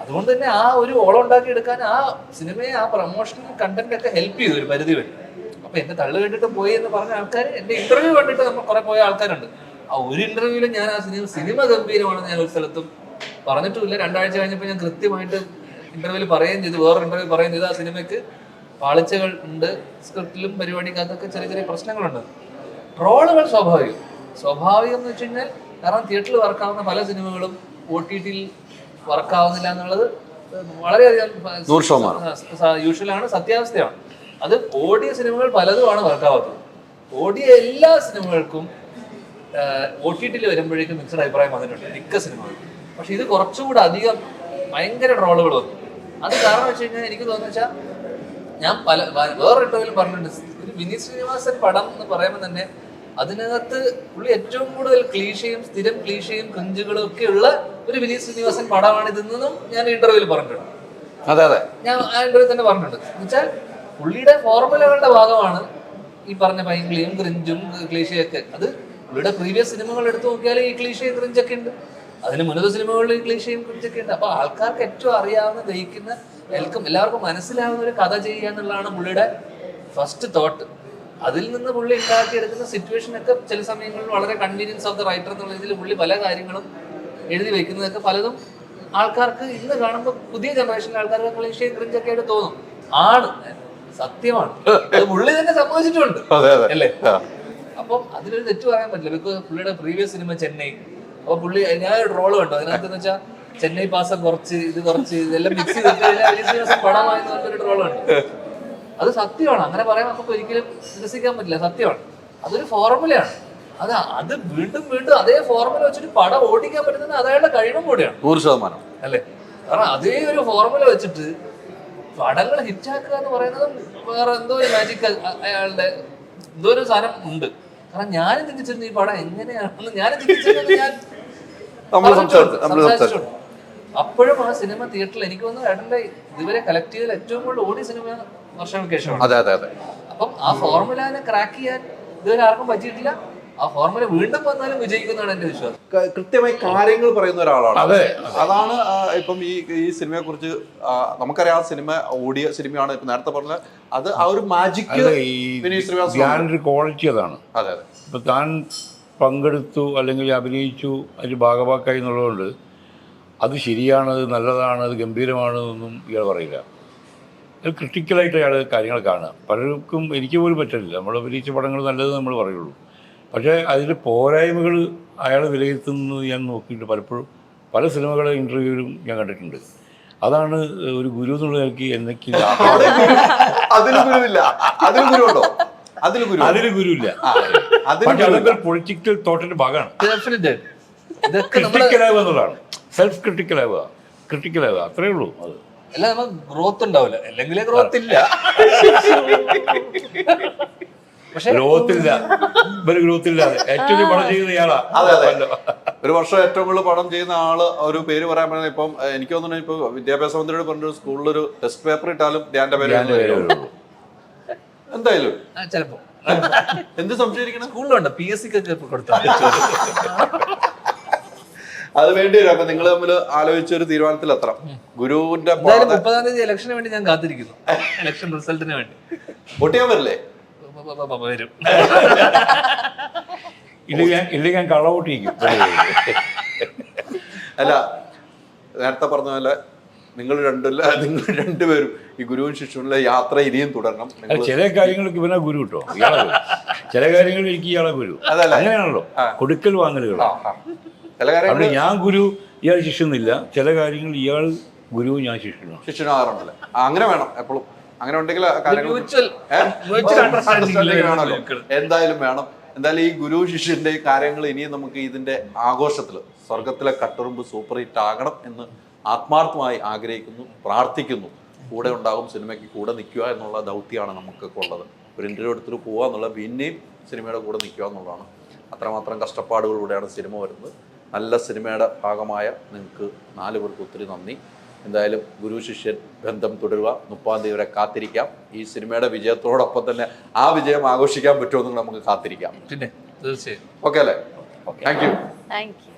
അതുകൊണ്ട് തന്നെ ആ ഒരു ഓളം ഉണ്ടാക്കി എടുക്കാൻ ആ സിനിമയെ ആ പ്രൊമോഷണൽ കണ്ടന്റ് ഒക്കെ ഹെൽപ്പ് ചെയ്തു ഒരു പരിധി വരെ. അപ്പൊ എന്റെ തള്ളു കണ്ടിട്ട് പോയി എന്ന് പറഞ്ഞ ആൾക്കാർ എന്റെ ഇന്റർവ്യൂ കണ്ടിട്ട് നമ്മൾ കുറെ പോയ ആൾക്കാരുണ്ട്. ആ ഒരു ഇന്റർവ്യൂവിൽ ഞാൻ ആ സിനിമ ഗംഭീരമാണെന്ന് ഞാൻ ഒരു സ്ഥലത്തും പറഞ്ഞിട്ടുമില്ല. 2 ആഴ്ച കഴിഞ്ഞപ്പോൾ ഞാൻ കൃത്യമായിട്ട് ഇന്റർവ്യൂവിൽ പറയുകയും ചെയ്തു, വേറൊരു ഇന്റർവ്യൂ പറയുകയും ചെയ്തു, ആ സിനിമയ്ക്ക് പാളിച്ചകൾ ഉണ്ട്, സ്ക്രിപ്റ്റിലും പരിപാടിക്കകത്തൊക്കെ ചെറിയ ചെറിയ പ്രശ്നങ്ങളുണ്ട്. ട്രോളുകൾ സ്വാഭാവികം എന്ന് വെച്ച് കഴിഞ്ഞാൽ, കാരണം തിയേറ്ററിൽ വർക്കാവുന്ന പല സിനിമകളും OTT വർക്കാവുന്നില്ല എന്നുള്ളത് വളരെയധികം യൂഷ്വലാണ്, സത്യാവസ്ഥയാണ്. അത് ഓടിയ സിനിമകൾ പലതുമാണ് വർക്കാവാത്തത്. ഓടിയ എല്ലാ സിനിമകൾക്കും OTT വരുമ്പോഴേക്കും മിക്സഡ് അഭിപ്രായം വന്നിട്ടുണ്ട് മിക്ക സിനിമകൾക്കും. പക്ഷെ ഇത് കുറച്ചുകൂടെ അധികം ഭയങ്കര ട്രോളുകൾ വന്നു. അത് കാരണം വെച്ച് കഴിഞ്ഞാൽ എനിക്ക് തോന്നുന്നു വെച്ചാൽ ഞാൻ വേറെ ഇന്റർവ്യൂവിൽ പറഞ്ഞിട്ടുണ്ട്, ഒരു വിനീത് ശ്രീനിവാസൻ പടം എന്ന് പറയുമ്പോൾ തന്നെ അതിനകത്ത് പുള്ളി ഏറ്റവും കൂടുതൽ സ്ഥിരം ക്ലീഷയും ക്രിഞ്ചുകളും ഒക്കെ ഉള്ള ഒരു വിനീത് ശ്രീനിവാസൻ പടമാണ് ഇതെന്നും ഞാൻ ഇന്റർവ്യൂവിൽ പറഞ്ഞിട്ടുണ്ട്. ഞാൻ ആ ഇന്റർവ്യൂ തന്നെ പറഞ്ഞിട്ടുണ്ട്. എന്നുവെച്ചാൽ പുള്ളിയുടെ ഫോർമുലകളുടെ ഭാഗമാണ് ഈ പറഞ്ഞ പൈങ്കിളിയും ക്രിഞ്ചും ക്ലീഷയൊക്കെ. അത് പുള്ളിയുടെ പ്രീവിയസ് സിനിമകൾ എടുത്തു നോക്കിയാൽ ഈ ക്ലീഷയും ക്രിഞ്ചൊക്കെ ഉണ്ട്. അതിന് മുന്നത്തെ സിനിമകളിൽ ഈ ക്ലീഷയും ക്രിഞ്ചൊക്കെ ഉണ്ട്. അപ്പൊ ആൾക്കാർക്ക് ഏറ്റവും അറിയാവുന്ന, ദഹിക്കുന്ന, എല്ലാവർക്കും മനസ്സിലാവുന്ന ഒരു കഥ ചെയ്യുക എന്നുള്ളതാണ് പുള്ളിയുടെ ഫസ്റ്റ് തോട്ട്. അതിൽ നിന്ന് പുള്ളി ഉണ്ടാക്കിയെടുക്കുന്ന സിറ്റുവേഷൻ ഒക്കെ ചില സമയങ്ങളിൽ വളരെ കൺവീനിയൻസ് ഓഫ് ദ റൈറ്റർ എന്നുള്ള രീതിയിൽ പുള്ളി പല കാര്യങ്ങളും എഴുതി വെക്കുന്നതൊക്കെ പലതും ആൾക്കാർക്ക് ഇന്ന് കാണുമ്പോൾ പുതിയ ജനറേഷനിലെ ആൾക്കാർക്ക് ക്ലീഷയും ക്രിഞ്ചൊക്കെ ആയിട്ട് തോന്നും. ആണ്, സത്യമാണ്, അത് പുള്ളി തന്നെ സംഭവിച്ചിട്ടുണ്ട് അല്ലേ. അപ്പം അതിലൊരു തെറ്റ് പറയാൻ പറ്റില്ല. ബിക്കോസ് പുള്ളിയുടെ പ്രീവിയസ് സിനിമ ചെന്നൈ. അപ്പൊ പുള്ളി ഞാനൊരു ട്രോള് കണ്ടു. അതിനകത്ത് എന്ന് വെച്ചാൽ ചെന്നൈ പാസം കുറച്ച് ഇതെല്ലാം മിക്സ് ചെയ്തിട്ട് പടമായെന്ന് പറഞ്ഞൊരു ട്രോള് കണ്ടു. അത് സത്യമാണ്. അങ്ങനെ പറയാൻ നമുക്ക് ഒരിക്കലും നിരസിക്കാൻ പറ്റില്ല, സത്യമാണ്. അതൊരു ഫോർമുലയാണ്. അത് വീണ്ടും അതേ ഫോർമുല വെച്ചിട്ട് പടം ഓടിക്കാൻ പറ്റുന്നത് അയാളുടെ കഴിവും കൂടിയാണ്, 100% അല്ലേ. കാരണം അതേ ഒരു ഫോർമുല വെച്ചിട്ട് പടങ്ങൾ ഹിറ്റാക്കുക എന്ന് പറയുന്നത് വേറെ എന്തോ ഒരു മാജിക് അയാളുടെ എന്തോ ഒരു സാധനം ഉണ്ട്. കാരണം ഞാനും ചിന്തിച്ചിരുന്നു ഈ പടം എങ്ങനെയാണെന്ന്. ഞാനും ചിന്തിച്ചിരുന്നു, ഞാൻ സംസാരിച്ചിട്ടുണ്ട്. അപ്പോഴും ആ സിനിമ തിയേറ്ററിൽ എനിക്ക് തോന്നുന്നു ഏട്ടന്റെ ഇതുവരെ കളക്ട് ചെയ്തതിൽ ഏറ്റവും കൂടുതൽ ഓടിയ സിനിമ വർഷങ്ങൾക്ക് ശേഷമാണ്. അപ്പം ആ ഫോർമുലാനെ ക്രാക്ക് ചെയ്യാൻ ഇതുവരെ ആർക്കും പറ്റിയിട്ടില്ല. ആ ഫോർമുല വീണ്ടും വന്നാലും വിജയിക്കുന്നതാണ് എന്റെ വിശ്വാസം. കൃത്യമായി കാര്യങ്ങൾ പറയുന്ന ഒരാളാണ്. അതാണ് ഇപ്പം ഈ സിനിമയെ കുറിച്ച് നമുക്കറിയാം. ആ സിനിമ ഓടിയ സിനിമയാണ്. ഇപ്പൊ നേരത്തെ പറഞ്ഞ അത് ആ ഒരു മാജിക് ക്വാളിറ്റി അതാണ്. ഇപ്പൊ താൻ പങ്കെടുത്തു അല്ലെങ്കിൽ അഭിനയിച്ചു, അതിൽ ഭാഗവാക്കായി എന്നുള്ളതുകൊണ്ട് അത് ശരിയാണ്, അത് നല്ലതാണ്, അത് ഗംഭീരമാണ് എന്നൊന്നും ഇയാൾ പറയില്ല. അത് ക്രിട്ടിക്കലായിട്ട് അയാൾ കാര്യങ്ങൾ കാണുക. പലർക്കും, എനിക്ക് പോലും പറ്റില്ല, നമ്മൾ അഭിനയിച്ച പടങ്ങൾ നല്ലത് നമ്മൾ പറയുള്ളൂ. പക്ഷേ അതിൽ പോരായ്മകൾ അയാൾ വിലയിരുത്തുന്നത് ഞാൻ നോക്കിയിട്ട് പലപ്പോഴും പല സിനിമകളുടെ ഇൻ്റർവ്യൂവിലും ഞാൻ കണ്ടിട്ടുണ്ട്. അതാണ് ഒരു ഗുരു എന്നുള്ള നിലയ്ക്ക് എനിക്ക് അതിൽ ഗുരുവില്ല. പക്ഷെ അതൊക്കെ പൊളിറ്റിക്കൽ തോട്ടിന്റെ ഭാഗമാണ്. ക്രിട്ടിക്കലാവുക എന്നുള്ളതാണ്, സെൽഫ് ക്രിട്ടിക്കലാവുക, അത്രേ ഉള്ളൂ. അത് അല്ല നമുക്ക് ഗ്രോത്ത് ഉണ്ടാവില്ല, അല്ലെങ്കിലേ ഗ്രോത്ത് ഇല്ല. പക്ഷെ ഗ്രോത്തില്ല, ഇവര് ഗ്രോത്തില്ലാതെ ഏറ്റവും പണം ചെയ്യുന്ന ഇയാളാ. ഒരു വർഷം ഏറ്റവും കൂടുതൽ പണം ചെയ്യുന്ന ആള് ഒരു പേര് പറയാൻ പറ്റുന്നത് ഇപ്പം എനിക്ക് തോന്നുന്നു ഇപ്പൊ വിദ്യാഭ്യാസ മന്ത്രിയോട് പറഞ്ഞൊരു സ്കൂളിലൊരു ടെസ്റ്റ് പേപ്പർ ഇട്ടാലും ധ്യാന്റെ പേര് എന്തായാലും ചിലപ്പോ എന്ത് സംശയിക്കണം. സ്കൂളിലുണ്ട് PSC-ക്കൊക്കെ കൊടുത്താൽ അത് വേണ്ടി വരും. അപ്പൊ നിങ്ങൾ തമ്മിൽ ആലോചിച്ച ഒരു തീരുമാനത്തിൽ എത്തണം. ഗുരുവിന്റെ എന്തായാലും 30-ാം തീയതി ഇലക്ഷന് വേണ്ടി ഞാൻ കാത്തിരിക്കുന്നു. ഇലക്ഷൻ റിസൾട്ടിന് വേണ്ടി വോട്ട് ചെയ്യാൻ വരില്ലേ? വരും. ഇല്ലെങ്കിൽ ഞാൻ കള്ളവോട്ടിരിക്കും. അല്ല, നേരത്തെ പറഞ്ഞ പോലെ നിങ്ങൾ രണ്ടുപേരും ഈ ഗുരുവും ശിഷ്യുവിലെ യാത്ര ഇനിയും തുടരണം. ചില കാര്യങ്ങൾക്ക് ഇവനാ ഗുരു കേട്ടോ, ഇയാളെ ഗുരു. ചില കാര്യങ്ങൾ എനിക്ക് ഇയാളെ ഗുരു. അങ്ങനെയാണല്ലോ കൊടുക്കൽ വാങ്ങലുകൾ. ചില കാര്യങ്ങൾ ഞാൻ ഗുരു ഇയാൾ ശിഷ്യന്നില്ല. ചില കാര്യങ്ങൾ ഇയാൾ ഗുരു ഞാൻ ശിഷ്യനാകാറുണ്ടല്ലേ. അങ്ങനെ വേണം എപ്പോഴും. അങ്ങനെ ഉണ്ടെങ്കിൽ എന്തായാലും വേണം. എന്തായാലും ഈ ഗുരു ശിഷ്യന്റെ കാര്യങ്ങൾ ഇനിയും നമുക്ക് ഇതിന്റെ ആഘോഷത്തിൽ സ്വർഗത്തിലെ കട്ടുറുമ്പ് സൂപ്പർ ഹിറ്റ് ആകണം എന്ന് ആത്മാർത്ഥമായി ആഗ്രഹിക്കുന്നു, പ്രാർത്ഥിക്കുന്നു. കൂടെ ഉണ്ടാകും, സിനിമയ്ക്ക് കൂടെ നിൽക്കുക എന്നുള്ള ദൗത്യമാണ് നമുക്കൊക്കെ ഉള്ളത്. ഒരു ഇന്റർവ്യൂ എടുത്തിട്ട് പോവുക എന്നുള്ള, പിന്നെയും സിനിമയുടെ കൂടെ നിൽക്കുക എന്നുള്ളതാണ്. അത്രമാത്രം കഷ്ടപ്പാടുകളിലൂടെയാണ് സിനിമ വരുന്നത്. നല്ല സിനിമയുടെ ഭാഗമായ നിങ്ങൾക്ക് 4 പേർക്ക് ഒത്തിരി നന്ദി. എന്തായാലും ഗുരു ശിഷ്യൻ ബന്ധം തുടരുക. 30-ാം തീയതി വരെ കാത്തിരിക്കാം. ഈ സിനിമയുടെ വിജയത്തോടൊപ്പം തന്നെ ആ വിജയം ആഘോഷിക്കാൻ പറ്റുമെന്ന് നമുക്ക് കാത്തിരിക്കാം. പിന്നെ തീർച്ചയായും. ഓക്കെ അല്ലേ? Thank you. Thank you.